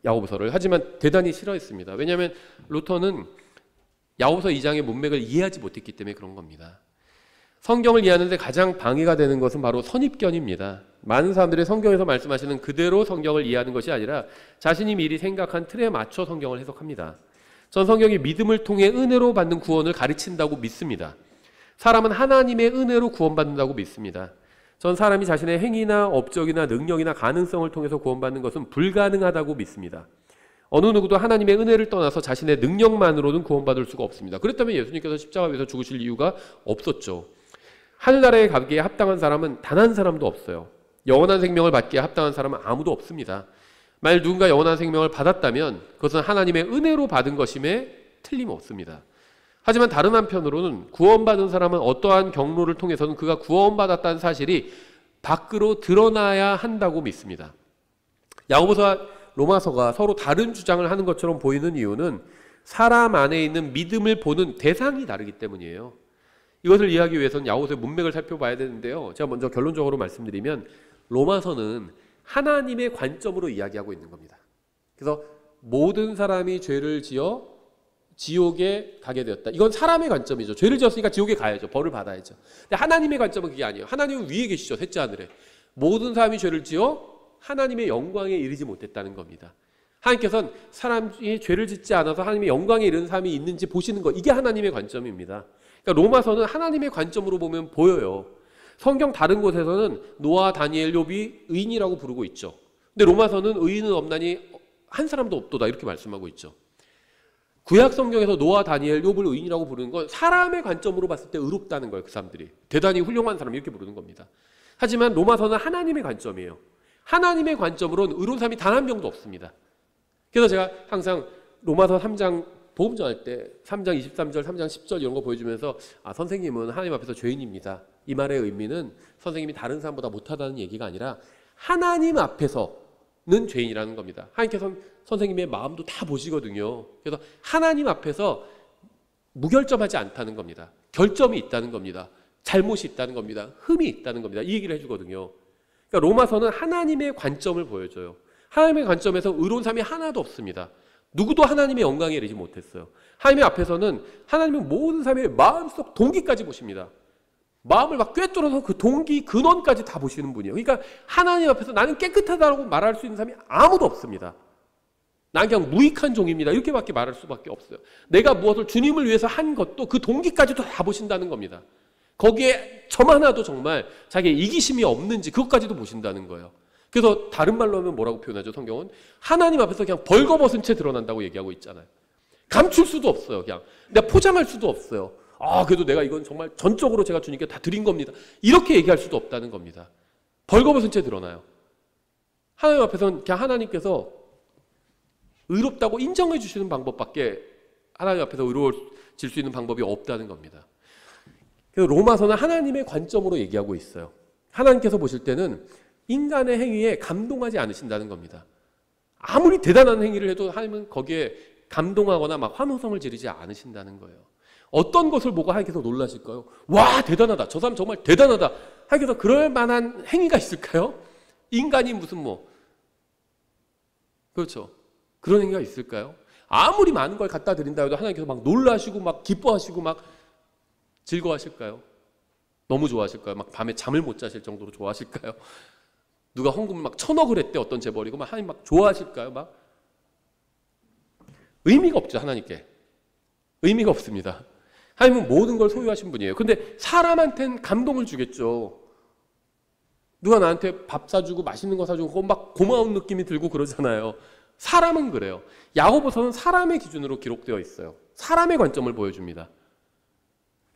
야고보서를. 하지만 대단히 싫어했습니다. 왜냐하면 루터는 야고보서 2장의 문맥을 이해하지 못했기 때문에 그런 겁니다. 성경을 이해하는데 가장 방해가 되는 것은 바로 선입견입니다. 많은 사람들이 성경에서 말씀하시는 그대로 성경을 이해하는 것이 아니라 자신이 미리 생각한 틀에 맞춰 성경을 해석합니다. 전 성경이 믿음을 통해 은혜로 받는 구원을 가르친다고 믿습니다. 사람은 하나님의 은혜로 구원받는다고 믿습니다. 전 사람이 자신의 행위나 업적이나 능력이나 가능성을 통해서 구원받는 것은 불가능하다고 믿습니다. 어느 누구도 하나님의 은혜를 떠나서 자신의 능력만으로는 구원받을 수가 없습니다. 그렇다면 예수님께서 십자가 위에서 죽으실 이유가 없었죠. 하늘나라에 가기에 합당한 사람은 단 한 사람도 없어요. 영원한 생명을 받기에 합당한 사람은 아무도 없습니다. 만일 누군가 영원한 생명을 받았다면 그것은 하나님의 은혜로 받은 것임에 틀림없습니다. 하지만 다른 한편으로는 구원받은 사람은 어떠한 경로를 통해서는 그가 구원받았다는 사실이 밖으로 드러나야 한다고 믿습니다. 야고보서와 로마서가 서로 다른 주장을 하는 것처럼 보이는 이유는 사람 안에 있는 믿음을 보는 대상이 다르기 때문이에요. 이것을 이해하기 위해서는 야고보서의 문맥을 살펴봐야 되는데요. 제가 먼저 결론적으로 말씀드리면 로마서는 하나님의 관점으로 이야기하고 있는 겁니다. 그래서 모든 사람이 죄를 지어 지옥에 가게 되었다. 이건 사람의 관점이죠. 죄를 지었으니까 지옥에 가야죠. 벌을 받아야죠. 근데 하나님의 관점은 그게 아니에요. 하나님은 위에 계시죠. 셋째 하늘에. 모든 사람이 죄를 지어 하나님의 영광에 이르지 못했다는 겁니다. 하나님께서는 사람이 죄를 짓지 않아서 하나님의 영광에 이르는 사람이 있는지 보시는 것, 이게 하나님의 관점입니다. 그러니까 로마서는 하나님의 관점으로 보면 보여요. 성경 다른 곳에서는 노아, 다니엘, 욥이 의인이라고 부르고 있죠. 근데 로마서는 의인은 없나니 한 사람도 없도다 이렇게 말씀하고 있죠. 구약 성경에서 노아, 다니엘, 욥을 의인이라고 부르는 건 사람의 관점으로 봤을 때 의롭다는 거예요. 그 사람들이 대단히 훌륭한 사람 이렇게 부르는 겁니다. 하지만 로마서는 하나님의 관점이에요. 하나님의 관점으로는 의로운 사람이 단 한 명도 없습니다. 그래서 제가 항상 로마서 3장 복음 전할 때 3장 23절, 3장 10절 이런 거 보여주면서 선생님은 하나님 앞에서 죄인입니다. 이 말의 의미는 선생님이 다른 사람보다 못하다는 얘기가 아니라 하나님 앞에서는 죄인이라는 겁니다. 하나님께서는 선생님의 마음도 다 보시거든요. 그래서 하나님 앞에서 무결점하지 않다는 겁니다. 결점이 있다는 겁니다. 잘못이 있다는 겁니다. 흠이 있다는 겁니다. 이 얘기를 해주거든요. 그러니까 로마서는 하나님의 관점을 보여줘요. 하나님의 관점에서 의로운 사람이 하나도 없습니다. 누구도 하나님의 영광에 이르지 못했어요. 하나님 앞에서는 하나님은 모든 사람의 마음속 동기까지 보십니다. 마음을 막 꿰뚫어서 그 동기 근원까지 다 보시는 분이에요. 그러니까 하나님 앞에서 나는 깨끗하다고 말할 수 있는 사람이 아무도 없습니다. 난 그냥 무익한 종입니다. 이렇게밖에 말할 수밖에 없어요. 내가 무엇을 주님을 위해서 한 것도 그 동기까지도 다 보신다는 겁니다. 거기에 점 하나도 정말 자기의 이기심이 없는지 그것까지도 보신다는 거예요. 그래서 다른 말로 하면 뭐라고 표현하죠? 성경은 하나님 앞에서 그냥 벌거벗은 채 드러난다고 얘기하고 있잖아요. 감출 수도 없어요. 그냥 내가 포장할 수도 없어요. 그래도 내가 이건 정말 전적으로 제가 주님께 다 드린 겁니다. 이렇게 얘기할 수도 없다는 겁니다. 벌거벗은 채 드러나요. 하나님 앞에서는 그냥 하나님께서 의롭다고 인정해 주시는 방법밖에 하나님 앞에서 의로워질 수 있는 방법이 없다는 겁니다. 그래서 로마서는 하나님의 관점으로 얘기하고 있어요. 하나님께서 보실 때는 인간의 행위에 감동하지 않으신다는 겁니다. 아무리 대단한 행위를 해도 하나님은 거기에 감동하거나 막 환호성을 지르지 않으신다는 거예요. 어떤 것을 보고 하나님께서 놀라실까요? 와, 대단하다. 저 사람 정말 대단하다. 하나님께서 그럴 만한 행위가 있을까요? 인간이 무슨 그렇죠. 그런 행위가 있을까요? 아무리 많은 걸 갖다 드린다 해도 하나님께서 막 놀라시고 막 기뻐하시고 막 즐거워하실까요? 너무 좋아하실까요? 막 밤에 잠을 못 자실 정도로 좋아하실까요? 누가 헌금을 막 1,000억을 했대 어떤 재벌이고 막 하나님 막 좋아하실까요? 막 의미가 없죠. 하나님께 의미가 없습니다. 하나님은 모든 걸 소유하신 분이에요. 근데 사람한테는 감동을 주겠죠. 누가 나한테 밥 사주고 맛있는 거 사주고 그거 막 고마운 느낌이 들고 그러잖아요. 사람은 그래요. 야고보서는 사람의 기준으로 기록되어 있어요. 사람의 관점을 보여줍니다.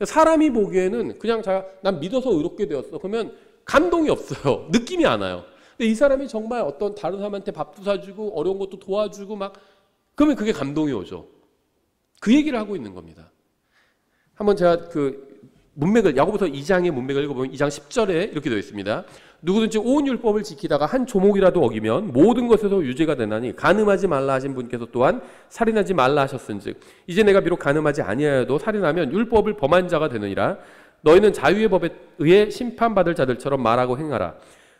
사람이 보기에는 그냥 난 믿어서 의롭게 되었어. 그러면 감동이 없어요. 느낌이 안 와요. 근데 이 사람이 정말 어떤 다른 사람한테 밥도 사주고 어려운 것도 도와주고 막 그러면 그게 감동이 오죠. 그 얘기를 하고 있는 겁니다. 한번 제가 그 문맥을 야고보서 2장의 문맥을 읽어보면 2장 10절에 이렇게 되어 있습니다. 누구든지 온 율법을 지키다가 한 조목이라도 어기면 모든 것에서 유죄가 되나니 간음하지 말라 하신 분께서 또한 살인하지 말라 하셨은즉 이제 내가 비록 간음하지 아니하여도 살인하면 율법을 범한 자가 되느니라. 너희는 자유의 법에 의해 심판받을 자들처럼 말하고 행하라.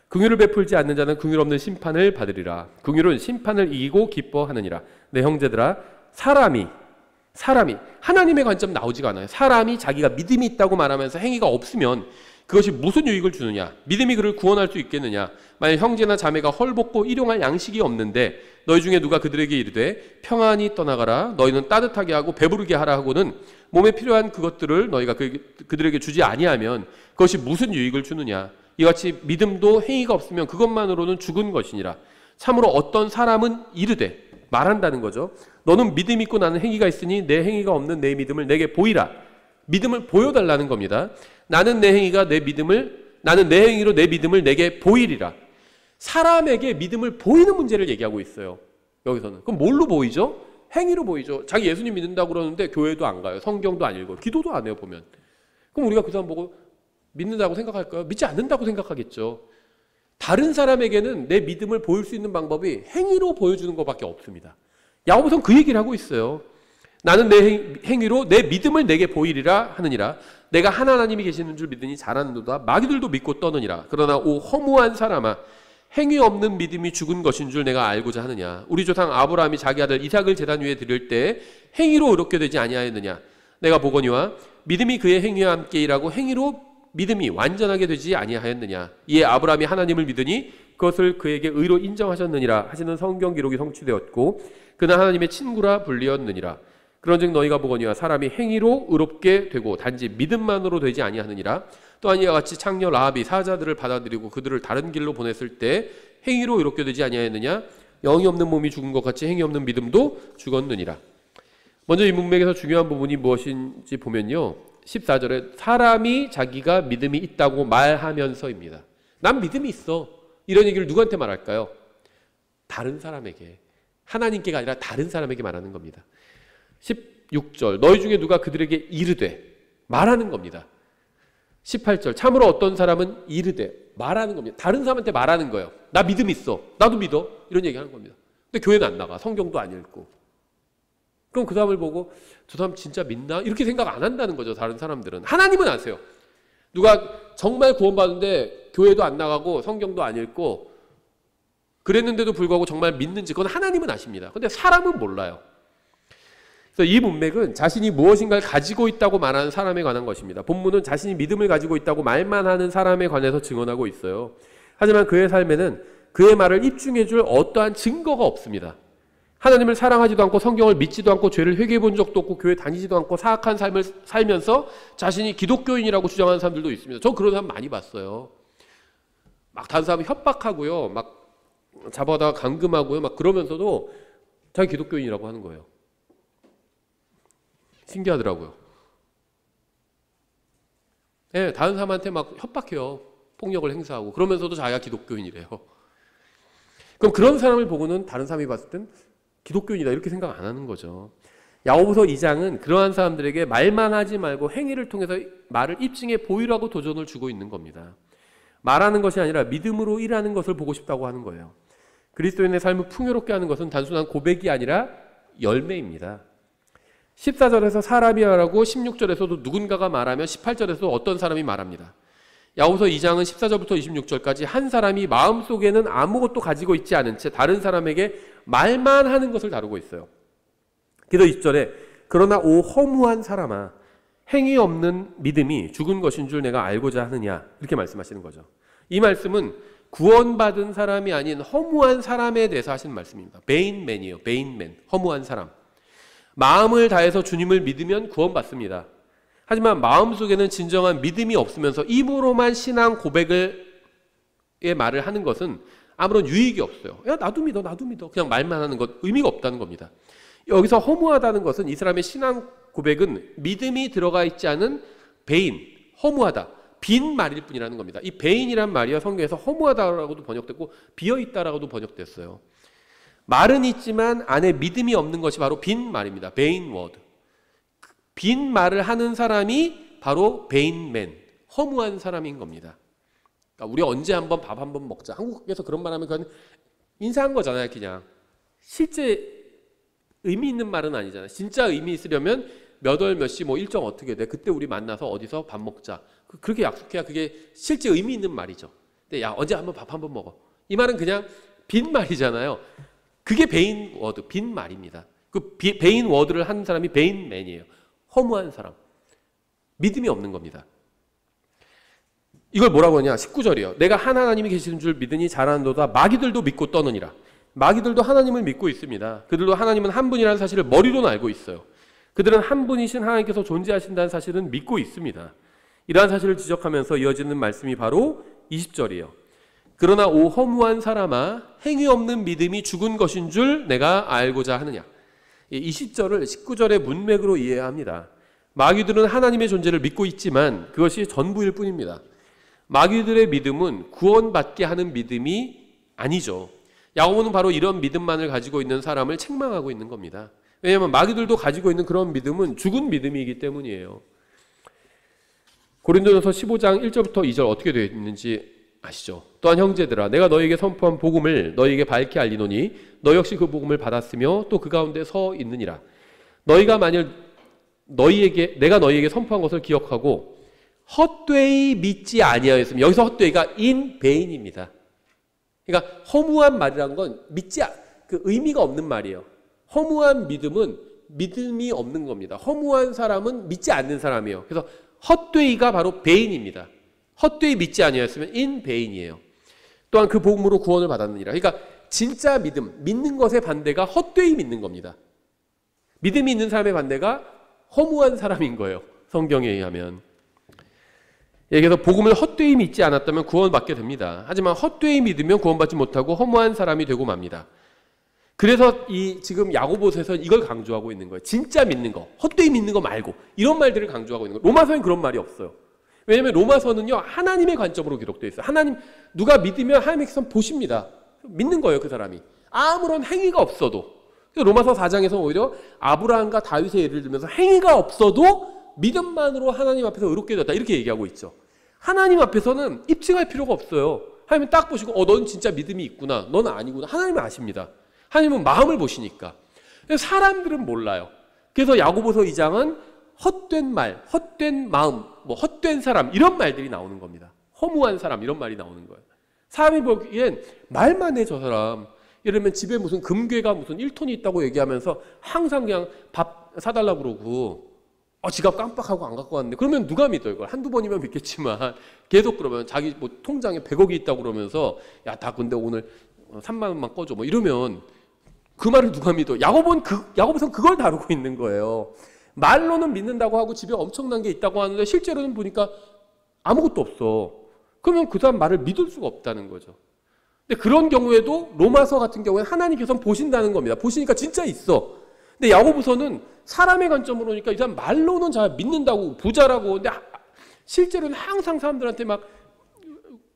긍휼을 베풀지 않는 자는 긍휼 없는 심판을 받으리라. 긍휼은 심판을 이기고 기뻐하느니라. 내 형제들아, 사람이 하나님의 관점 나오지가 않아요. 사람이 자기가 믿음이 있다고 말하면서 행위가 없으면 그것이 무슨 유익을 주느냐? 믿음이 그를 구원할 수 있겠느냐? 만약 형제나 자매가 헐벗고 일용할 양식이 없는데 너희 중에 누가 그들에게 이르되 평안히 떠나가라, 너희는 따뜻하게 하고 배부르게 하라 하고는 몸에 필요한 그것들을 너희가 그들에게 주지 아니하면 그것이 무슨 유익을 주느냐? 이같이 믿음도 행위가 없으면 그것만으로는 죽은 것이니라. 참으로 어떤 사람은 이르되, 말한다는 거죠. 너는 믿음 있고 나는 행위가 있으니 내 행위가 없는 내 믿음을 내게 보이라. 믿음을 보여달라는 겁니다. 나는 내 행위로 내 믿음을 내게 보이리라. 사람에게 믿음을 보이는 문제를 얘기하고 있어요. 여기서는. 그럼 뭘로 보이죠? 행위로 보이죠. 자기 예수님 믿는다고 그러는데 교회도 안 가요. 성경도 안 읽어요. 기도도 안 해요, 보면. 그럼 우리가 그 사람 보고 믿는다고 생각할까요? 믿지 않는다고 생각하겠죠. 다른 사람에게는 내 믿음을 보일 수 있는 방법이 행위로 보여주는 것밖에 없습니다. 야고보서는 그 얘기를 하고 있어요. 나는 내 행위로 내 믿음을 내게 보이리라 하느니라. 내가 한 하나님이 계시는 줄 믿으니 잘하는도다. 마귀들도 믿고 떠느니라. 그러나 오 허무한 사람아, 행위 없는 믿음이 죽은 것인 줄 내가 알고자 하느냐. 우리 조상 아브라함이 자기 아들 이삭을 제단 위에 드릴 때 행위로 의롭게 되지 아니하였느냐. 내가 보거니와 믿음이 그의 행위와 함께 일하고 행위로 믿음이 완전하게 되지 아니하였느냐. 이에 아브라함이 하나님을 믿으니 그것을 그에게 의로 인정하셨느니라 하시는 성경 기록이 성취되었고 그는 하나님의 친구라 불리었느니라. 그런즉 너희가 보거니와 사람이 행위로 의롭게 되고 단지 믿음만으로 되지 아니하느니라. 또한 이와 같이 창녀 라합이 사자들을 받아들이고 그들을 다른 길로 보냈을 때 행위로 의롭게 되지 아니하였느냐. 영이 없는 몸이 죽은 것 같이 행위 없는 믿음도 죽었느니라. 먼저 이 문맥에서 중요한 부분이 무엇인지 보면요, 14절에 사람이 자기가 믿음이 있다고 말하면서입니다. 난 믿음이 있어. 이런 얘기를 누구한테 말할까요? 다른 사람에게. 하나님께가 아니라 다른 사람에게 말하는 겁니다. 16절 너희 중에 누가 그들에게 이르되, 말하는 겁니다. 18절 참으로 어떤 사람은 이르되, 말하는 겁니다. 다른 사람한테 말하는 거예요. 나 믿음 있어. 나도 믿어. 이런 얘기하는 겁니다. 근데 교회는 안 나가. 성경도 안 읽고. 그럼 그 사람을 보고 저 사람 진짜 믿나? 이렇게 생각 안 한다는 거죠. 다른 사람들은. 하나님은 아세요. 누가 정말 구원받는데 교회도 안 나가고 성경도 안 읽고 그랬는데도 불구하고 정말 믿는지 그건 하나님은 아십니다. 근데 사람은 몰라요. 그래서 이 문맥은 자신이 무엇인가를 가지고 있다고 말하는 사람에 관한 것입니다. 본문은 자신이 믿음을 가지고 있다고 말만 하는 사람에 관해서 증언하고 있어요. 하지만 그의 삶에는 그의 말을 입증해 줄 어떠한 증거가 없습니다. 하나님을 사랑하지도 않고 성경을 믿지도 않고 죄를 회개해 본 적도 없고 교회 다니지도 않고 사악한 삶을 살면서 자신이 기독교인이라고 주장하는 사람들도 있습니다. 저 그런 사람 많이 봤어요. 막 다른 사람 협박하고요. 막 잡아다가 감금하고요. 막 그러면서도 자기 기독교인이라고 하는 거예요. 신기하더라고요. 네, 다른 사람한테 막 협박해요. 폭력을 행사하고. 그러면서도 자기가 기독교인이래요. 그럼 그런 사람을 보고는 다른 사람이 봤을 땐 기독교인이다 이렇게 생각 안 하는 거죠. 야고보서 2장은 그러한 사람들에게 말만 하지 말고 행위를 통해서 말을 입증해 보이라고 도전을 주고 있는 겁니다. 말하는 것이 아니라 믿음으로 일하는 것을 보고 싶다고 하는 거예요. 그리스도인의 삶을 풍요롭게 하는 것은 단순한 고백이 아니라 열매입니다. 14절에서 사람이 말하고 16절에서도 누군가가 말하면 18절에서도 어떤 사람이 말합니다. 야고보서 2장은 14절부터 26절까지 한 사람이 마음속에는 아무것도 가지고 있지 않은 채 다른 사람에게 말만 하는 것을 다루고 있어요. 그래서 20절에 그러나 오 허무한 사람아 행위 없는 믿음이 죽은 것인 줄 내가 알고자 하느냐 이렇게 말씀하시는 거죠. 이 말씀은 구원받은 사람이 아닌 허무한 사람에 대해서 하시는 말씀입니다. 베인맨이에요. 베인맨. 허무한 사람. 마음을 다해서 주님을 믿으면 구원받습니다. 하지만 마음속에는 진정한 믿음이 없으면서 입으로만 신앙 고백의 말을 하는 것은 아무런 유익이 없어요. 야 나도 믿어 나도 믿어 그냥 말만 하는 것 의미가 없다는 겁니다. 여기서 허무하다는 것은 이 사람의 신앙 고백은 믿음이 들어가 있지 않은 베인, 허무하다, 빈 말일 뿐이라는 겁니다. 이 베인이란 말이요 성경에서 허무하다라고도 번역됐고 비어있다라고도 번역됐어요. 말은 있지만 안에 믿음이 없는 것이 바로 빈 말입니다. 베인 워드. 빈 말을 하는 사람이 바로 베인맨, 허무한 사람인 겁니다. 그러니까 우리 언제 한번 밥 한번 먹자. 한국에서 그런 말 하면 그건 인사한 거잖아요. 그냥 실제 의미 있는 말은 아니잖아요. 진짜 의미 있으려면 몇 월 몇 시 뭐 일정 어떻게 돼. 그때 우리 만나서 어디서 밥 먹자. 그렇게 약속해야 그게 실제 의미 있는 말이죠. 근데 야 언제 한번 밥 한번 먹어. 이 말은 그냥 빈 말이잖아요. 그게 베인 워드, 빈 말입니다. 그 베인 워드를 하는 사람이 베인맨이에요. 허무한 사람. 믿음이 없는 겁니다. 이걸 뭐라고 하냐? 19절이요. 내가 한 하나님이 계시는 줄 믿으니 잘하는도다. 마귀들도 믿고 떠느니라. 마귀들도 하나님을 믿고 있습니다. 그들도 하나님은 한 분이라는 사실을 머리로는 알고 있어요. 그들은 한 분이신 하나님께서 존재하신다는 사실은 믿고 있습니다. 이러한 사실을 지적하면서 이어지는 말씀이 바로 20절이에요. 그러나 오 허무한 사람아 행위 없는 믿음이 죽은 것인 줄 내가 알고자 하느냐. 20절을 19절의 문맥으로 이해해야 합니다. 마귀들은 하나님의 존재를 믿고 있지만 그것이 전부일 뿐입니다. 마귀들의 믿음은 구원받게 하는 믿음이 아니죠. 야고보는 바로 이런 믿음만을 가지고 있는 사람을 책망하고 있는 겁니다. 왜냐하면 마귀들도 가지고 있는 그런 믿음은 죽은 믿음이기 때문이에요. 고린도전서 15장 1절부터 2절 어떻게 되어 있는지 아시죠? 또한 형제들아 내가 너희에게 선포한 복음을 너희에게 밝히 알리노니 너 역시 그 복음을 받았으며 또 그 가운데 서 있느니라. 너희가 만일 내가 너희에게 선포한 것을 기억하고 헛되이 믿지 아니하였으면 여기서 헛되이가 in vain입니다. 그러니까 허무한 말이라는 건 그 의미가 없는 말이에요. 허무한 믿음은 믿음이 없는 겁니다. 허무한 사람은 믿지 않는 사람이에요. 그래서 헛되이가 바로 vain입니다. 헛되이 믿지 아니하였으면 in vain이에요. 또한 그 복음으로 구원을 받았느니라. 그러니까 진짜 믿음, 믿는 것의 반대가 헛되이 믿는 겁니다. 믿음이 있는 사람의 반대가 허무한 사람인 거예요. 성경에 의하면. 여기서 복음을 헛되이 믿지 않았다면 구원받게 됩니다. 하지만 헛되이 믿으면 구원받지 못하고 허무한 사람이 되고 맙니다. 그래서 지금 야고보서에서 이걸 강조하고 있는 거예요. 진짜 믿는 거, 헛되이 믿는 거 말고 이런 말들을 강조하고 있는 거예요. 로마서엔 그런 말이 없어요. 왜냐하면 로마서는요 하나님의 관점으로 기록되어 있어요. 하나님 누가 믿으면 하나님께서 보십니다. 믿는 거예요 그 사람이. 아무런 행위가 없어도. 로마서 4장에서 오히려 아브라함과 다윗의 예를 들면서 행위가 없어도 믿음만으로 하나님 앞에서 의롭게 되었다 이렇게 얘기하고 있죠. 하나님 앞에서는 입증할 필요가 없어요. 하나님은 딱 보시고 넌 진짜 믿음이 있구나 넌 아니구나 하나님은 아십니다. 하나님은 마음을 보시니까. 사람들은 몰라요. 그래서 야고보서 2장은 헛된 말, 헛된 마음, 헛된 사람 이런 말들이 나오는 겁니다. 허무한 사람 이런 말이 나오는 거예요. 사람이 보기엔 말만 해, 저 사람. 이러면 집에 무슨 금괴가 무슨 1톤이 있다고 얘기하면서 항상 그냥 밥 사달라고 그러고 지갑 깜빡하고 안 갖고 왔는데 그러면 누가 믿어 이걸? 한두 번이면 믿겠지만 계속 그러면 자기 뭐 통장에 100억이 있다고 그러면서 야, 다 근데 오늘 3만 원만 꺼줘 뭐 이러면 그 말을 누가 믿어? 야고보서는 그걸 다루고 있는 거예요. 말로는 믿는다고 하고 집에 엄청난 게 있다고 하는데 실제로는 보니까 아무것도 없어. 그러면 그 사람 말을 믿을 수가 없다는 거죠. 근데 그런 경우에도 로마서 같은 경우에는 하나님께서는 보신다는 겁니다. 보시니까 진짜 있어. 근데 야고보서는 사람의 관점으로 보니까 이 사람 말로는 잘 믿는다고 부자라고. 근데 실제로는 항상 사람들한테 막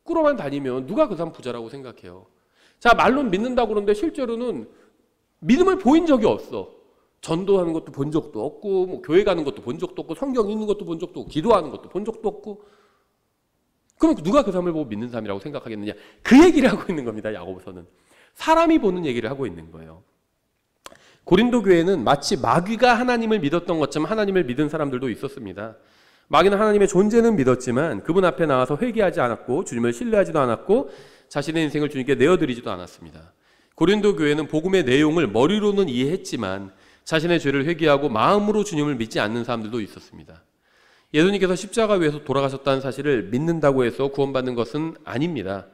끌어만 다니면 누가 그 사람 부자라고 생각해요? 자, 말로는 믿는다고 그러는데 실제로는 믿음을 보인 적이 없어. 전도하는 것도 본 적도 없고 뭐 교회 가는 것도 본 적도 없고 성경 읽는 것도 본 적도 없고 기도하는 것도 본 적도 없고. 그럼 누가 그 사람을 보고 믿는 사람이라고 생각하겠느냐? 그 얘기를 하고 있는 겁니다. 야고보서는 사람이 보는 얘기를 하고 있는 거예요. 고린도 교회는 마치 마귀가 하나님을 믿었던 것처럼 하나님을 믿은 사람들도 있었습니다. 마귀는 하나님의 존재는 믿었지만 그분 앞에 나와서 회개하지 않았고 주님을 신뢰하지도 않았고 자신의 인생을 주님께 내어드리지도 않았습니다. 고린도 교회는 복음의 내용을 머리로는 이해했지만 자신의 죄를 회개하고 마음으로 주님을 믿지 않는 사람들도 있었습니다. 예수님께서 십자가 위에서 돌아가셨다는 사실을 믿는다고 해서 구원받는 것은 아닙니다.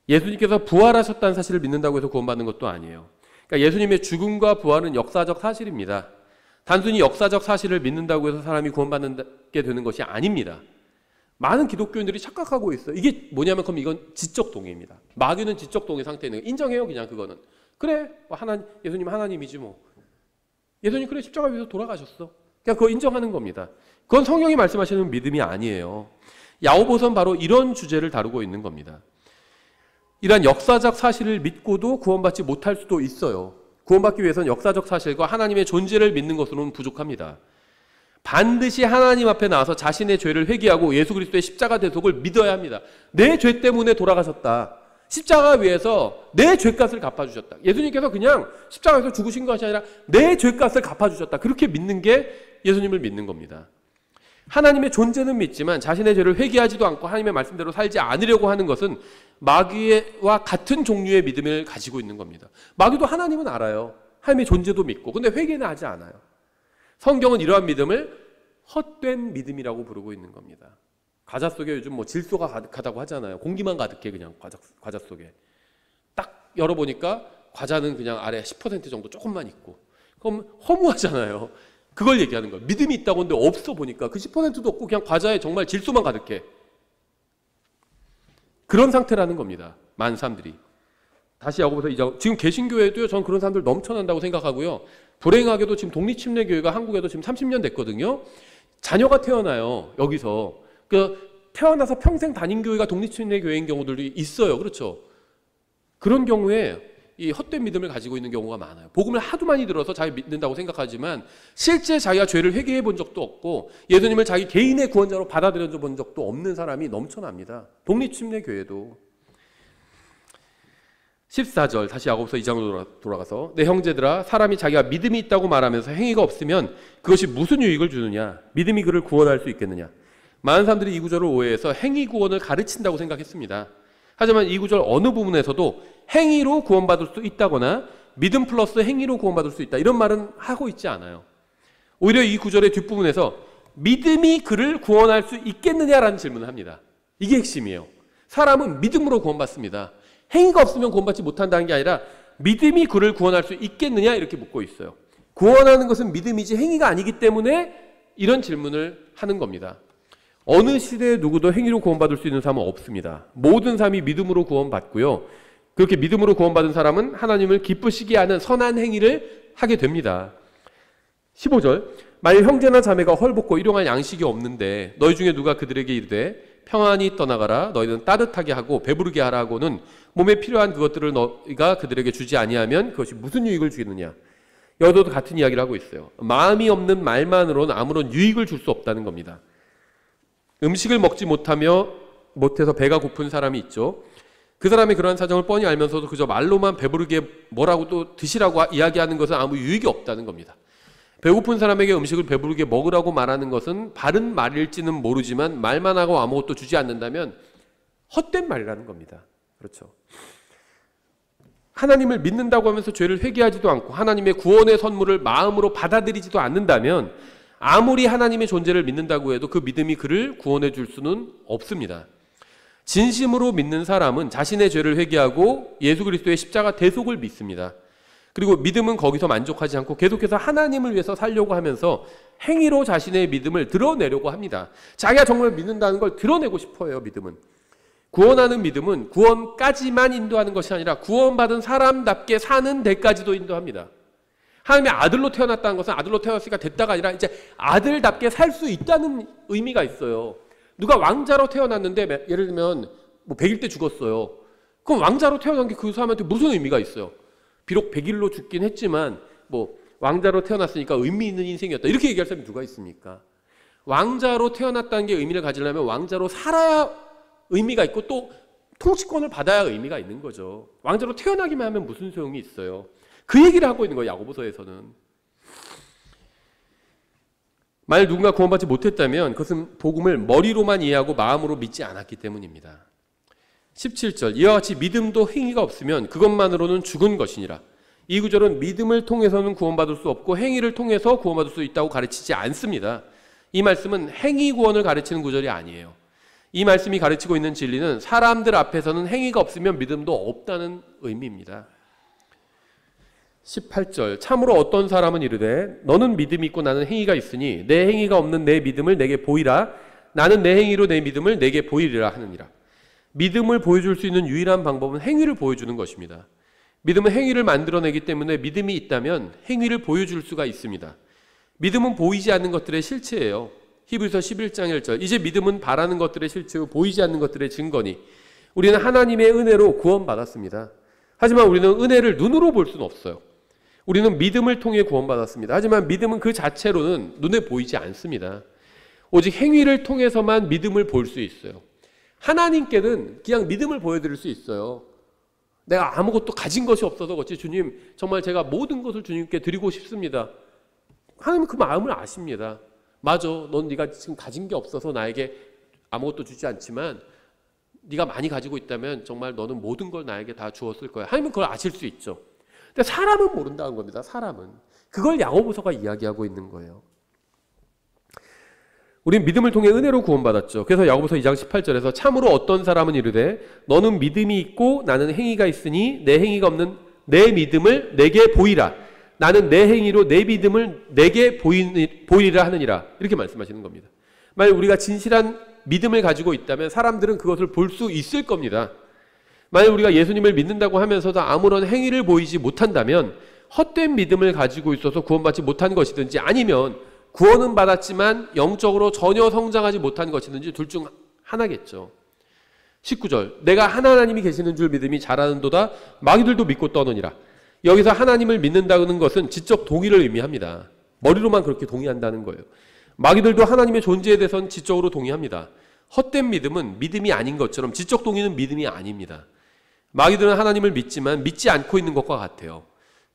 예수님께서 부활하셨다는 사실을 믿는다고 해서 구원받는 것도 아니에요. 그러니까 예수님의 죽음과 부활은 역사적 사실입니다. 단순히 역사적 사실을 믿는다고 해서 사람이 구원받게 되는 것이 아닙니다. 많은 기독교인들이 착각하고 있어요. 이게 뭐냐면 그럼 이건 지적 동의입니다. 마귀는 지적 동의 상태에 있는 거 인정해요. 그냥 그거는. 그래, 예수님 하나님이지 뭐. 예수님 그래 십자가 위에서 돌아가셨어. 그냥 그거 인정하는 겁니다. 그건 성경이 말씀하시는 믿음이 아니에요. 야고보서는 바로 이런 주제를 다루고 있는 겁니다. 이러한 역사적 사실을 믿고도 구원받지 못할 수도 있어요. 구원받기 위해서는 역사적 사실과 하나님의 존재를 믿는 것으로는 부족합니다. 반드시 하나님 앞에 나와서 자신의 죄를 회개하고 예수 그리스도의 십자가 대속을 믿어야 합니다. 내 죄 때문에 돌아가셨다. 십자가 위에서 내 죄값을 갚아주셨다. 예수님께서 그냥 십자가에서 죽으신 것이 아니라 내 죄값을 갚아주셨다. 그렇게 믿는 게 예수님을 믿는 겁니다. 하나님의 존재는 믿지만 자신의 죄를 회개하지도 않고 하나님의 말씀대로 살지 않으려고 하는 것은 마귀와 같은 종류의 믿음을 가지고 있는 겁니다. 마귀도 하나님은 알아요. 하나님의 존재도 믿고. 근데 회개는 하지 않아요. 성경은 이러한 믿음을 헛된 믿음이라고 부르고 있는 겁니다. 과자 속에 요즘 뭐 질소가 가득하다고 하잖아요. 공기만 가득해 그냥 과자 속에. 딱 열어보니까 과자는 그냥 아래 10% 정도 조금만 있고. 그럼 허무하잖아요. 그걸 얘기하는 거예요. 믿음이 있다고 하는데 없어 보니까 그 10%도 없고 그냥 과자에 정말 질소만 가득해. 그런 상태라는 겁니다. 많은 사람들이. 다시 야고보서 지금 개신교회도요. 저는 그런 사람들 넘쳐난다고 생각하고요. 불행하게도 지금 독립침례교회가 한국에도 지금 30년 됐거든요. 자녀가 태어나요. 여기서. 태어나서 평생 다닌 교회가 독립침례교회인 경우들도 있어요. 그렇죠? 그런 경우에 이 헛된 믿음을 가지고 있는 경우가 많아요. 복음을 하도 많이 들어서 자기 믿는다고 생각하지만 실제 자기가 죄를 회개해 본 적도 없고 예수님을 자기 개인의 구원자로 받아들여 본 적도 없는 사람이 넘쳐납니다. 독립침례교회도. 14절 다시 야고보서 2장으로 돌아가서 내 형제들아 사람이 자기가 믿음이 있다고 말하면서 행위가 없으면 그것이 무슨 유익을 주느냐? 믿음이 그를 구원할 수 있겠느냐? 많은 사람들이 이 구절을 오해해서 행위 구원을 가르친다고 생각했습니다. 하지만 이 구절 어느 부분에서도 행위로 구원받을 수 있다거나 믿음 플러스 행위로 구원받을 수 있다 이런 말은 하고 있지 않아요. 오히려 이 구절의 뒷부분에서 믿음이 그를 구원할 수 있겠느냐라는 질문을 합니다. 이게 핵심이에요. 사람은 믿음으로 구원받습니다. 행위가 없으면 구원받지 못한다는 게 아니라 믿음이 그를 구원할 수 있겠느냐 이렇게 묻고 있어요. 구원하는 것은 믿음이지 행위가 아니기 때문에 이런 질문을 하는 겁니다. 어느 시대에 누구도 행위로 구원받을 수 있는 사람은 없습니다. 모든 사람이 믿음으로 구원받고요. 그렇게 믿음으로 구원받은 사람은 하나님을 기쁘시게 하는 선한 행위를 하게 됩니다. 15절 만일 형제나 자매가 헐벗고 일용할 양식이 없는데 너희 중에 누가 그들에게 이르되 평안히 떠나가라 너희는 따뜻하게 하고 배부르게 하라 하고는 몸에 필요한 그것들을 너희가 그들에게 주지 아니하면 그것이 무슨 유익을 주겠느냐. 여기도 같은 이야기를 하고 있어요. 마음이 없는 말만으로는 아무런 유익을 줄 수 없다는 겁니다. 음식을 먹지 못해서 배가 고픈 사람이 있죠. 그 사람이 그러한 사정을 뻔히 알면서도 그저 말로만 배부르게 뭐라고 또 드시라고 이야기하는 것은 아무 유익이 없다는 겁니다. 배고픈 사람에게 음식을 배부르게 먹으라고 말하는 것은 바른 말일지는 모르지만 말만 하고 아무것도 주지 않는다면 헛된 말이라는 겁니다. 그렇죠. 하나님을 믿는다고 하면서 죄를 회개하지도 않고 하나님의 구원의 선물을 마음으로 받아들이지도 않는다면 아무리 하나님의 존재를 믿는다고 해도 그 믿음이 그를 구원해 줄 수는 없습니다. 진심으로 믿는 사람은 자신의 죄를 회개하고 예수 그리스도의 십자가 대속을 믿습니다. 그리고 믿음은 거기서 만족하지 않고 계속해서 하나님을 위해서 살려고 하면서 행위로 자신의 믿음을 드러내려고 합니다. 자기가 정말 믿는다는 걸 드러내고 싶어요. 믿음은. 구원하는 믿음은 구원까지만 인도하는 것이 아니라 구원받은 사람답게 사는 데까지도 인도합니다. 하나님의 아들로 태어났다는 것은 아들로 태어났으니까 됐다가 아니라 이제 아들답게 살 수 있다는 의미가 있어요. 누가 왕자로 태어났는데 예를 들면 뭐 100일 때 죽었어요. 그럼 왕자로 태어난 게 그 사람한테 무슨 의미가 있어요? 비록 100일로 죽긴 했지만 뭐 왕자로 태어났으니까 의미 있는 인생이었다. 이렇게 얘기할 사람이 누가 있습니까? 왕자로 태어났다는 게 의미를 가지려면 왕자로 살아야 의미가 있고 또 통치권을 받아야 의미가 있는 거죠. 왕자로 태어나기만 하면 무슨 소용이 있어요? 그 얘기를 하고 있는 거예요. 야고보서에서는. 만약 누군가 구원받지 못했다면 그것은 복음을 머리로만 이해하고 마음으로 믿지 않았기 때문입니다. 17절 이와 같이 믿음도 행위가 없으면 그것만으로는 죽은 것이니라. 이 구절은 믿음을 통해서는 구원받을 수 없고 행위를 통해서 구원받을 수 있다고 가르치지 않습니다. 이 말씀은 행위 구원을 가르치는 구절이 아니에요. 이 말씀이 가르치고 있는 진리는 사람들 앞에서는 행위가 없으면 믿음도 없다는 의미입니다. 18절 참으로 어떤 사람은 이르되 너는 믿음이 있고 나는 행위가 있으니 내 행위가 없는 내 믿음을 내게 보이라. 나는 내 행위로 내 믿음을 내게 보이리라 하느니라. 믿음을 보여줄 수 있는 유일한 방법은 행위를 보여주는 것입니다. 믿음은 행위를 만들어내기 때문에 믿음이 있다면 행위를 보여줄 수가 있습니다. 믿음은 보이지 않는 것들의 실체예요. 히브리서 11장 1절 이제 믿음은 바라는 것들의 실체요 보이지 않는 것들의 증거니 우리는 하나님의 은혜로 구원받았습니다. 하지만 우리는 은혜를 눈으로 볼 수는 없어요. 우리는 믿음을 통해 구원받았습니다. 하지만 믿음은 그 자체로는 눈에 보이지 않습니다. 오직 행위를 통해서만 믿음을 볼 수 있어요. 하나님께는 그냥 믿음을 보여드릴 수 있어요. 내가 아무것도 가진 것이 없어서 그렇지 주님 정말 제가 모든 것을 주님께 드리고 싶습니다. 하나님은 그 마음을 아십니다. 맞아, 넌 네가 지금 가진 게 없어서 나에게 아무것도 주지 않지만 네가 많이 가지고 있다면 정말 너는 모든 걸 나에게 다 주었을 거야. 하나님은 그걸 아실 수 있죠. 근데 사람은 모른다는 겁니다. 사람은. 그걸 야고보서가 이야기하고 있는 거예요. 우리는 믿음을 통해 은혜로 구원받았죠. 그래서 야고보서 2장 18절에서 참으로 어떤 사람은 이르되 너는 믿음이 있고 나는 행위가 있으니 내 행위가 없는 내 믿음을 내게 보이라. 나는 내 행위로 내 믿음을 내게 보이리라 하느니라. 이렇게 말씀하시는 겁니다. 만약 우리가 진실한 믿음을 가지고 있다면 사람들은 그것을 볼 수 있을 겁니다. 만약 우리가 예수님을 믿는다고 하면서도 아무런 행위를 보이지 못한다면 헛된 믿음을 가지고 있어서 구원받지 못한 것이든지 아니면 구원은 받았지만 영적으로 전혀 성장하지 못한 것이든지 둘 중 하나겠죠. 19절 내가 하나님이 계시는 줄 믿음이 자라는도다 마귀들도 믿고 떠느니라. 여기서 하나님을 믿는다는 것은 지적 동의를 의미합니다. 머리로만 그렇게 동의한다는 거예요. 마귀들도 하나님의 존재에 대해서는 지적으로 동의합니다. 헛된 믿음은 믿음이 아닌 것처럼 지적 동의는 믿음이 아닙니다. 마귀들은 하나님을 믿지만 믿지 않고 있는 것과 같아요.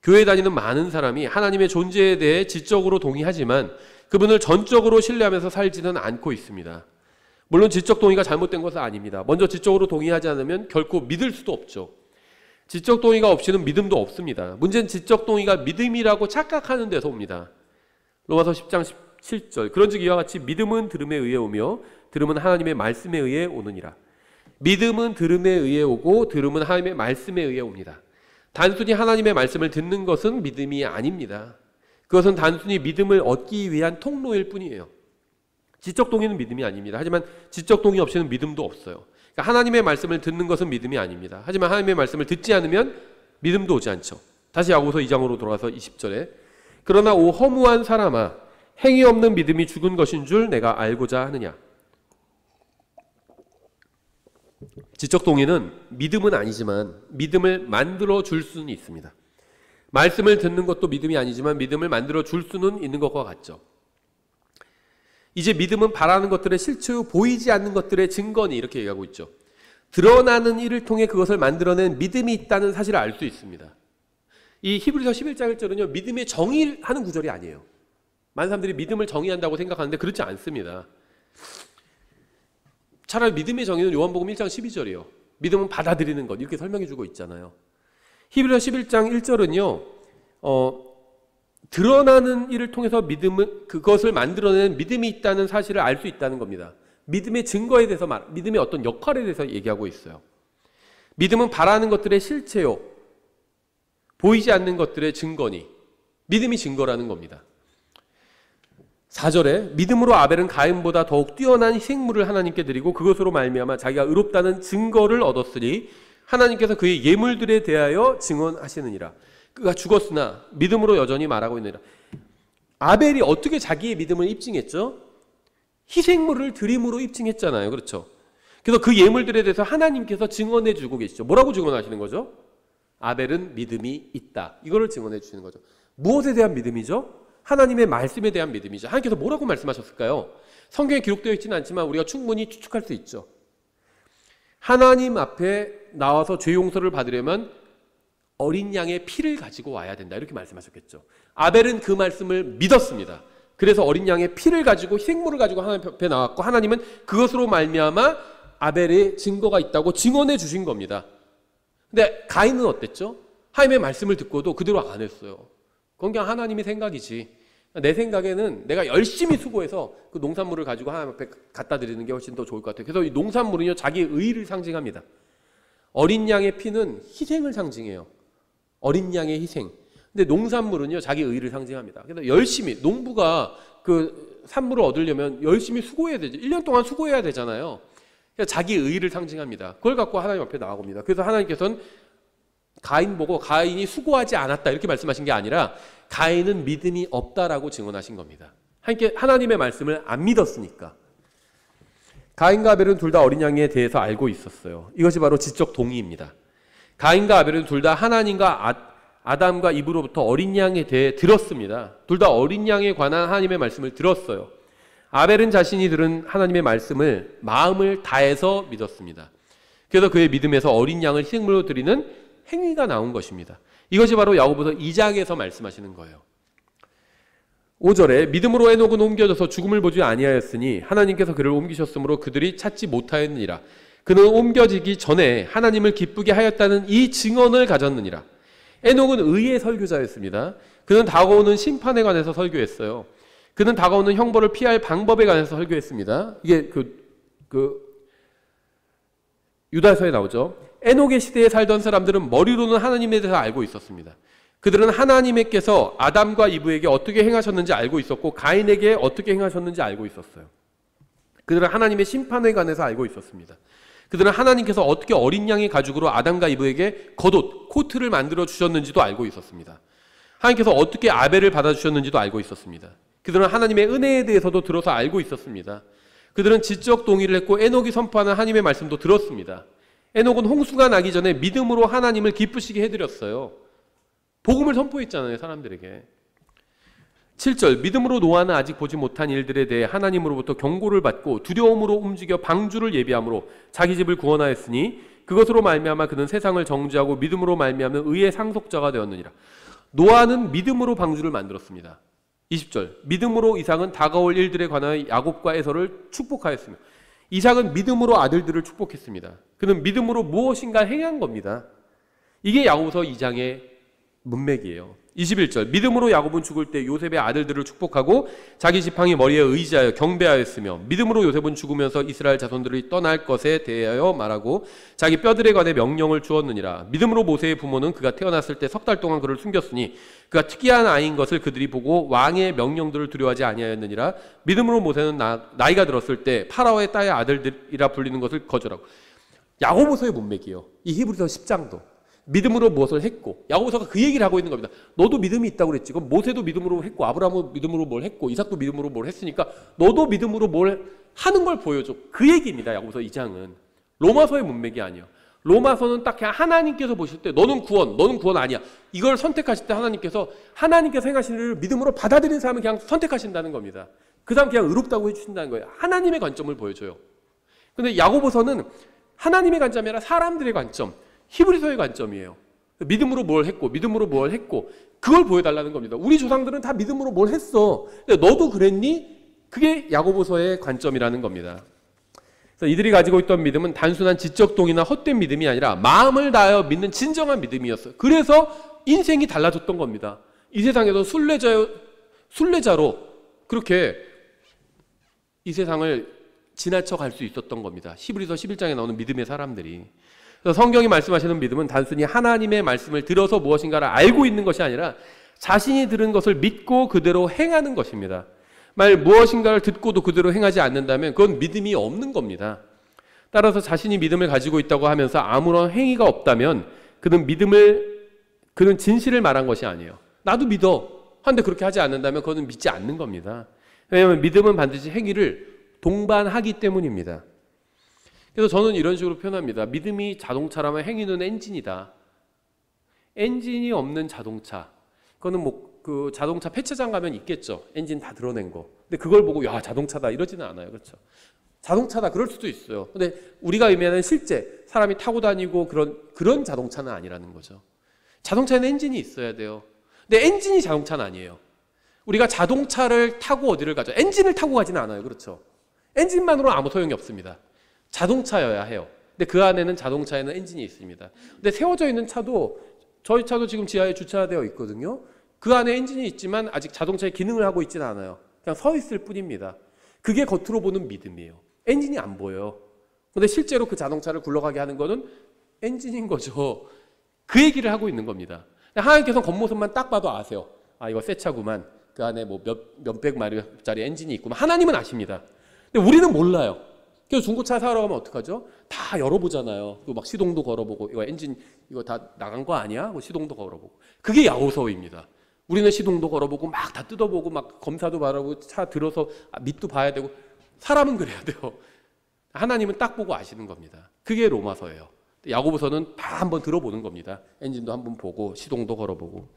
교회 다니는 많은 사람이 하나님의 존재에 대해 지적으로 동의하지만 그분을 전적으로 신뢰하면서 살지는 않고 있습니다. 물론 지적 동의가 잘못된 것은 아닙니다. 먼저 지적으로 동의하지 않으면 결코 믿을 수도 없죠. 지적 동의가 없이는 믿음도 없습니다. 문제는 지적 동의가 믿음이라고 착각하는 데서 옵니다. 로마서 10장 17절 그런즉 이와 같이 믿음은 들음에 의해 오며 들음은 하나님의 말씀에 의해 오느니라. 믿음은 들음에 의해 오고 들음은 하나님의 말씀에 의해 옵니다. 단순히 하나님의 말씀을 듣는 것은 믿음이 아닙니다. 그것은 단순히 믿음을 얻기 위한 통로일 뿐이에요. 지적 동의는 믿음이 아닙니다. 하지만 지적 동의 없이는 믿음도 없어요. 그러니까 하나님의 말씀을 듣는 것은 믿음이 아닙니다. 하지만 하나님의 말씀을 듣지 않으면 믿음도 오지 않죠. 다시 야고보서 2장으로 돌아가서 20절에 그러나 오 허무한 사람아 행위 없는 믿음이 죽은 것인 줄 내가 알고자 하느냐. 지적 동의는 믿음은 아니지만 믿음을 만들어 줄 수는 있습니다. 말씀을 듣는 것도 믿음이 아니지만 믿음을 만들어 줄 수는 있는 것과 같죠. 이제 믿음은 바라는 것들의 실체요 보이지 않는 것들의 증거니 이렇게 얘기하고 있죠. 드러나는 일을 통해 그것을 만들어낸 믿음이 있다는 사실을 알 수 있습니다. 이 히브리서 11장 1절은요 믿음의 정의하는 구절이 아니에요. 많은 사람들이 믿음을 정의한다고 생각하는데 그렇지 않습니다. 차라리 믿음의 정의는 요한복음 1장 12절이에요. 믿음은 받아들이는 것, 이렇게 설명해 주고 있잖아요. 히브리서 11장 1절은요. 드러나는 일을 통해서 그것을 만들어내는 믿음이 있다는 사실을 알 수 있다는 겁니다. 믿음의 증거에 대해서 믿음의 어떤 역할에 대해서 얘기하고 있어요. 믿음은 바라는 것들의 실체요. 보이지 않는 것들의 증거니. 믿음이 증거라는 겁니다. 4절에 믿음으로 아벨은 가인보다 더욱 뛰어난 희생물을 하나님께 드리고 그것으로 말미암아 자기가 의롭다는 증거를 얻었으니 하나님께서 그의 예물들에 대하여 증언하시느니라. 그가 죽었으나 믿음으로 여전히 말하고 있느니라. 아벨이 어떻게 자기의 믿음을 입증했죠? 희생물을 드림으로 입증했잖아요. 그렇죠? 그래서 그 예물들에 대해서 하나님께서 증언해 주고 계시죠. 뭐라고 증언하시는 거죠? 아벨은 믿음이 있다. 이거를 증언해 주시는 거죠. 무엇에 대한 믿음이죠? 하나님의 말씀에 대한 믿음이죠. 하나님께서 뭐라고 말씀하셨을까요? 성경에 기록되어 있지는 않지만 우리가 충분히 추측할 수 있죠. 하나님 앞에 나와서 죄 용서를 받으려면 어린 양의 피를 가지고 와야 된다. 이렇게 말씀하셨겠죠. 아벨은 그 말씀을 믿었습니다. 그래서 어린 양의 피를 가지고 희생물을 가지고 하나님 앞에 나왔고 하나님은 그것으로 말미암아 아벨의 증거가 있다고 증언해 주신 겁니다. 근데 가인은 어땠죠? 하나님의 말씀을 듣고도 그대로 안 했어요. 그건 그냥 하나님의 생각이지. 내 생각에는 내가 열심히 수고해서 그 농산물을 가지고 하나님 앞에 갖다 드리는 게 훨씬 더 좋을 것 같아요. 그래서 이 농산물은요, 자기의 의를 상징합니다. 어린 양의 피는 희생을 상징해요. 어린 양의 희생. 근데 농산물은요, 자기 의를 상징합니다. 그래서 열심히, 농부가 그 산물을 얻으려면 열심히 수고해야 되죠. 1년 동안 수고해야 되잖아요. 그래서 자기 의를 상징합니다. 그걸 갖고 하나님 앞에 나아갑니다. 그래서 하나님께서는 가인 보고 가인이 수고하지 않았다 이렇게 말씀하신 게 아니라 가인은 믿음이 없다라고 증언하신 겁니다. 하나님의 말씀을 안 믿었으니까. 가인과 아벨은 둘 다 어린 양에 대해서 알고 있었어요. 이것이 바로 지적 동의입니다. 가인과 아벨은 둘 다 하나님과 아담과 이브로부터 어린 양에 대해 들었습니다. 둘 다 어린 양에 관한 하나님의 말씀을 들었어요. 아벨은 자신이 들은 하나님의 말씀을 마음을 다해서 믿었습니다. 그래서 그의 믿음에서 어린 양을 희생물로 드리는 행위가 나온 것입니다. 이것이 바로 야고보서 2장에서 말씀하시는 거예요. 5절에 믿음으로 에녹은 옮겨져서 죽음을 보지 아니하였으니 하나님께서 그를 옮기셨으므로 그들이 찾지 못하였느니라. 그는 옮겨지기 전에 하나님을 기쁘게 하였다는 이 증언을 가졌느니라. 에녹은 의의 설교자였습니다. 그는 다가오는 심판에 관해서 설교했어요. 그는 다가오는 형벌을 피할 방법에 관해서 설교했습니다. 이게 유다서에 나오죠. 에녹의 시대에 살던 사람들은 머리로는 하나님에 대해서 알고 있었습니다. 그들은 하나님께서 아담과 이브에게 어떻게 행하셨는지 알고 있었고 가인에게 어떻게 행하셨는지 알고 있었어요. 그들은 하나님의 심판에 관해서 알고 있었습니다. 그들은 하나님께서 어떻게 어린 양의 가죽으로 아담과 이브에게 겉옷, 코트를 만들어 주셨는지도 알고 있었습니다. 하나님께서 어떻게 아벨을 받아주셨는지도 알고 있었습니다. 그들은 하나님의 은혜에 대해서도 들어서 알고 있었습니다. 그들은 지적 동의를 했고 에녹이 선포하는 하나님의 말씀도 들었습니다. 에녹은 홍수가 나기 전에 믿음으로 하나님을 기쁘시게 해드렸어요. 복음을 선포했잖아요, 사람들에게. 7절 믿음으로 노아는 아직 보지 못한 일들에 대해 하나님으로부터 경고를 받고 두려움으로 움직여 방주를 예비함으로 자기 집을 구원하였으니 그것으로 말미암아 그는 세상을 정죄하고 믿음으로 말미암아 의의 상속자가 되었느니라. 노아는 믿음으로 방주를 만들었습니다. 20절 믿음으로 이삭은 다가올 일들에 관하여 야곱과 에서를 축복하였으며 이삭은 믿음으로 아들들을 축복했습니다. 그는 믿음으로 무엇인가 행한 겁니다. 이게 야고보서 2장의 문맥이에요. 21절 믿음으로 야곱은 죽을 때 요셉의 아들들을 축복하고 자기 지팡이 머리에 의지하여 경배하였으며 믿음으로 요셉은 죽으면서 이스라엘 자손들이 떠날 것에 대하여 말하고 자기 뼈들에 관해 명령을 주었느니라. 믿음으로 모세의 부모는 그가 태어났을 때 석 달 동안 그를 숨겼으니 그가 특이한 아이인 것을 그들이 보고 왕의 명령들을 두려워하지 아니하였느니라. 믿음으로 모세는 나이가 들었을 때 파라오의 딸의 아들들이라 불리는 것을 거절하고. 야고보서의 문맥이요. 이 히브리서 10장도 믿음으로 무엇을 했고, 야고보서가 그 얘기를 하고 있는 겁니다. 너도 믿음이 있다고 그랬지. 그럼 모세도 믿음으로 했고, 아브라함도 믿음으로 뭘 했고, 이삭도 믿음으로 뭘 했으니까 너도 믿음으로 뭘 하는 걸 보여줘. 그 얘기입니다. 야고보서 2장은. 로마서의 문맥이 아니에요. 로마서는 딱 그냥 하나님께서 보실 때 너는 구원 아니야. 이걸 선택하실 때 하나님께서 행하시는 일을 믿음으로 받아들이는 사람은 그냥 선택하신다는 겁니다. 그 사람 그냥 의롭다고 해주신다는 거예요. 하나님의 관점을 보여줘요. 근데 야고보서는 하나님의 관점이 아니라 사람들의 관점, 히브리서의 관점이에요. 믿음으로 뭘 했고 그걸 보여달라는 겁니다. 우리 조상들은 다 믿음으로 뭘 했어. 근데 너도 그랬니? 그게 야고보서의 관점이라는 겁니다. 그래서 이들이 가지고 있던 믿음은 단순한 지적 동의나 헛된 믿음이 아니라 마음을 다하여 믿는 진정한 믿음이었어요. 그래서 인생이 달라졌던 겁니다. 이 세상에서 순례자로 그렇게 이 세상을 지나쳐 갈 수 있었던 겁니다. 히브리서 11장에 나오는 믿음의 사람들이. 그래서 성경이 말씀하시는 믿음은 단순히 하나님의 말씀을 들어서 무엇인가를 알고 있는 것이 아니라 자신이 들은 것을 믿고 그대로 행하는 것입니다. 만약 무엇인가를 듣고도 그대로 행하지 않는다면 그건 믿음이 없는 겁니다. 따라서 자신이 믿음을 가지고 있다고 하면서 아무런 행위가 없다면 그는 진실을 말한 것이 아니에요. 나도 믿어. 한데 그렇게 하지 않는다면 그거는 믿지 않는 겁니다. 왜냐하면 믿음은 반드시 행위를 동반하기 때문입니다. 그래서 저는 이런 식으로 표현합니다. 믿음이 자동차라면 행위는 엔진이다. 엔진이 없는 자동차. 그거는 그 자동차 폐차장 가면 있겠죠. 엔진 다 드러낸 거. 근데 그걸 보고 야 자동차다 이러지는 않아요. 그렇죠? 자동차다 그럴 수도 있어요. 근데 우리가 의미하는 실제 사람이 타고 다니고 그런 자동차는 아니라는 거죠. 자동차에는 엔진이 있어야 돼요. 근데 엔진이 자동차는 아니에요. 우리가 자동차를 타고 어디를 가죠? 엔진을 타고 가지는 않아요. 그렇죠? 엔진만으로는 아무 소용이 없습니다. 자동차여야 해요. 근데 그 안에는 자동차에는 엔진이 있습니다. 근데 세워져 있는 차도 저희 차도 지금 지하에 주차되어 있거든요. 그 안에 엔진이 있지만 아직 자동차의 기능을 하고 있지는 않아요. 그냥 서 있을 뿐입니다. 그게 겉으로 보는 믿음이에요. 엔진이 안 보여요. 근데 실제로 그 자동차를 굴러가게 하는 거는 엔진인 거죠. 그 얘기를 하고 있는 겁니다. 하나님께서 겉모습만 딱 봐도 아세요. 아 이거 새 차구만. 그 안에 뭐 몇백 마리짜리 엔진이 있구만. 하나님은 아십니다. 근데 우리는 몰라요. 그래서 중고차 사러 가면 어떡하죠? 다 열어보잖아요. 그리고 막 시동도 걸어보고 이거 엔진 이거 다 나간 거 아니야? 뭐 시동도 걸어보고. 그게 야고서입니다. 우리는 시동도 걸어보고 막 다 뜯어보고 막 검사도 바라보고 차 들어서 밑도 봐야 되고 사람은 그래야 돼요. 하나님은 딱 보고 아시는 겁니다. 그게 로마서예요. 야고보서는 다 한번 들어보는 겁니다. 엔진도 한번 보고 시동도 걸어보고.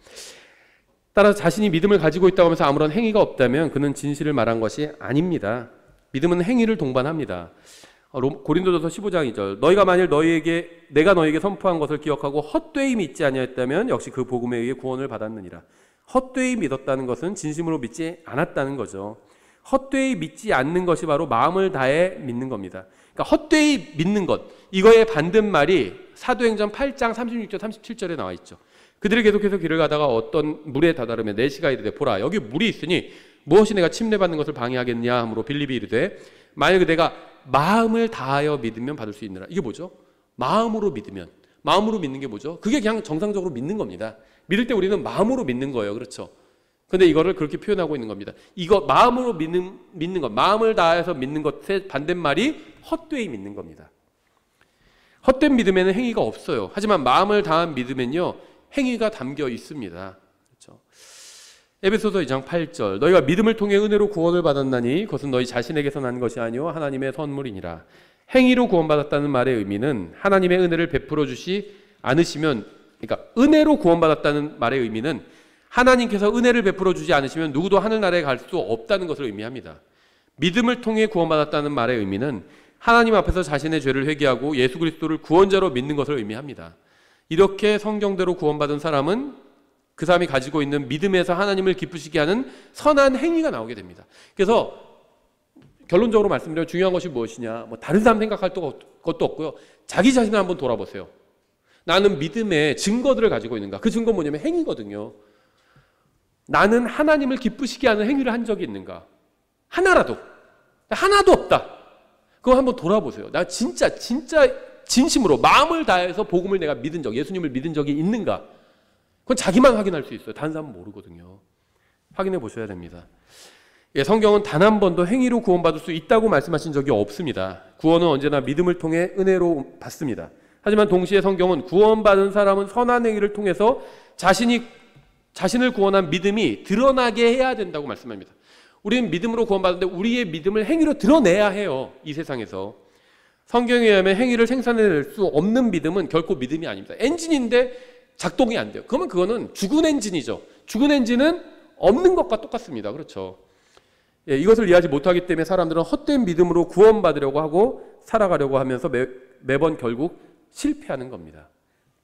따라서 자신이 믿음을 가지고 있다고 하면서 아무런 행위가 없다면 그는 진실을 말한 것이 아닙니다. 믿음은 행위를 동반합니다. 고린도전서 15장 2절 너희가 만일 내가 너희에게 선포한 것을 기억하고 헛되이 믿지 아니하였다면 역시 그 복음에 의해 구원을 받았느니라. 헛되이 믿었다는 것은 진심으로 믿지 않았다는 거죠. 헛되이 믿지 않는 것이 바로 마음을 다해 믿는 겁니다. 그러니까 헛되이 믿는 것, 이거의 반대말이 사도행전 8장 36절 37절에 나와 있죠. 그들이 계속해서 길을 가다가 어떤 물에 다다르며 내시가 이르되 보라 여기 물이 있으니 무엇이 내가 침례받는 것을 방해하겠냐 하므로 빌립이 이르되 만약에 내가 마음을 다하여 믿으면 받을 수 있느라. 이게 뭐죠? 마음으로 믿으면. 마음으로 믿는 게 뭐죠? 그게 그냥 정상적으로 믿는 겁니다. 믿을 때 우리는 마음으로 믿는 거예요. 그렇죠? 근데 이거를 그렇게 표현하고 있는 겁니다. 이거 마음으로 믿는 것, 마음을 다해서 믿는 것의 반대말이 헛되이 믿는 겁니다. 헛된 믿음에는 행위가 없어요. 하지만 마음을 다한 믿음엔요 행위가 담겨 있습니다. 그렇죠? 에베소서 2장 8절 너희가 믿음을 통해 은혜로 구원을 받았나니 그것은 너희 자신에게서 난 것이 아니요 하나님의 선물이니라. 행위로 구원받았다는 말의 의미는 하나님의 은혜를 베풀어 주시 않으시면, 그러니까 은혜로 구원받았다는 말의 의미는 하나님께서 은혜를 베풀어 주지 않으시면 누구도 하늘나라에 갈 수 없다는 것을 의미합니다. 믿음을 통해 구원받았다는 말의 의미는 하나님 앞에서 자신의 죄를 회개하고 예수 그리스도를 구원자로 믿는 것을 의미합니다. 이렇게 성경대로 구원받은 사람은 그 사람이 가지고 있는 믿음에서 하나님을 기쁘시게 하는 선한 행위가 나오게 됩니다. 그래서 결론적으로 말씀드리면 중요한 것이 무엇이냐, 뭐 다른 사람 생각할 것도 없고요. 자기 자신을 한번 돌아보세요. 나는 믿음의 증거들을 가지고 있는가? 그 증거 뭐냐면 행위거든요. 나는 하나님을 기쁘시게 하는 행위를 한 적이 있는가? 하나라도. 하나도 없다. 그거 한번 돌아보세요. 나 진짜 진심으로 마음을 다해서 복음을 내가 믿은 적, 예수님을 믿은 적이 있는가? 그건 자기만 확인할 수 있어요. 다른 사람은 모르거든요. 확인해 보셔야 됩니다. 예, 성경은 단 한 번도 행위로 구원받을 수 있다고 말씀하신 적이 없습니다. 구원은 언제나 믿음을 통해 은혜로 받습니다. 하지만 동시에 성경은 구원받은 사람은 선한 행위를 통해서 자신을 구원한 믿음이 드러나게 해야 된다고 말씀합니다. 우리는 믿음으로 구원받는데 우리의 믿음을 행위로 드러내야 해요. 이 세상에서. 성경에 의하면 행위를 생산해낼 수 없는 믿음은 결코 믿음이 아닙니다. 엔진인데 작동이 안 돼요. 그러면 그거는 죽은 엔진이죠. 죽은 엔진은 없는 것과 똑같습니다. 그렇죠? 예, 이것을 이해하지 못하기 때문에 사람들은 헛된 믿음으로 구원받으려고 하고 살아가려고 하면서 매번 결국 실패하는 겁니다.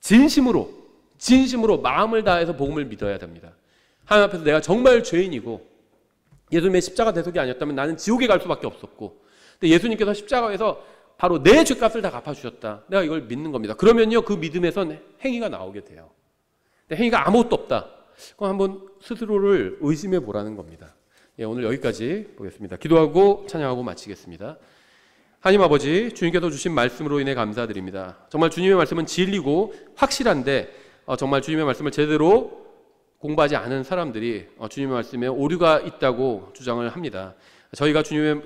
진심으로 마음을 다해서 복음을 믿어야 됩니다. 하나님 앞에서 내가 정말 죄인이고 예수님의 십자가 대속이 아니었다면 나는 지옥에 갈 수밖에 없었고, 근데 예수님께서 십자가에서 바로 내 죄값을 다 갚아주셨다. 내가 이걸 믿는 겁니다. 그러면요, 그 믿음에선 행위가 나오게 돼요. 근데 행위가 아무것도 없다. 그럼 한번 스스로를 의심해 보라는 겁니다. 예, 오늘 여기까지 보겠습니다. 기도하고 찬양하고 마치겠습니다. 하나님 아버지, 주님께서 주신 말씀으로 인해 감사드립니다. 정말 주님의 말씀은 진리고 확실한데 정말 주님의 말씀을 제대로 공부하지 않은 사람들이 주님의 말씀에 오류가 있다고 주장을 합니다. 저희가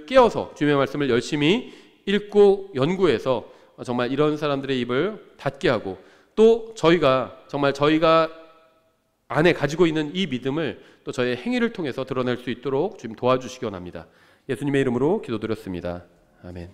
깨어서 주님의 말씀을 열심히 읽고 연구해서 정말 이런 사람들의 입을 닫게 하고, 또 저희가 안에 가지고 있는 이 믿음을 또 저의 행위를 통해서 드러낼 수 있도록 주님 도와주시기 원합니다. 예수님의 이름으로 기도드렸습니다. 아멘.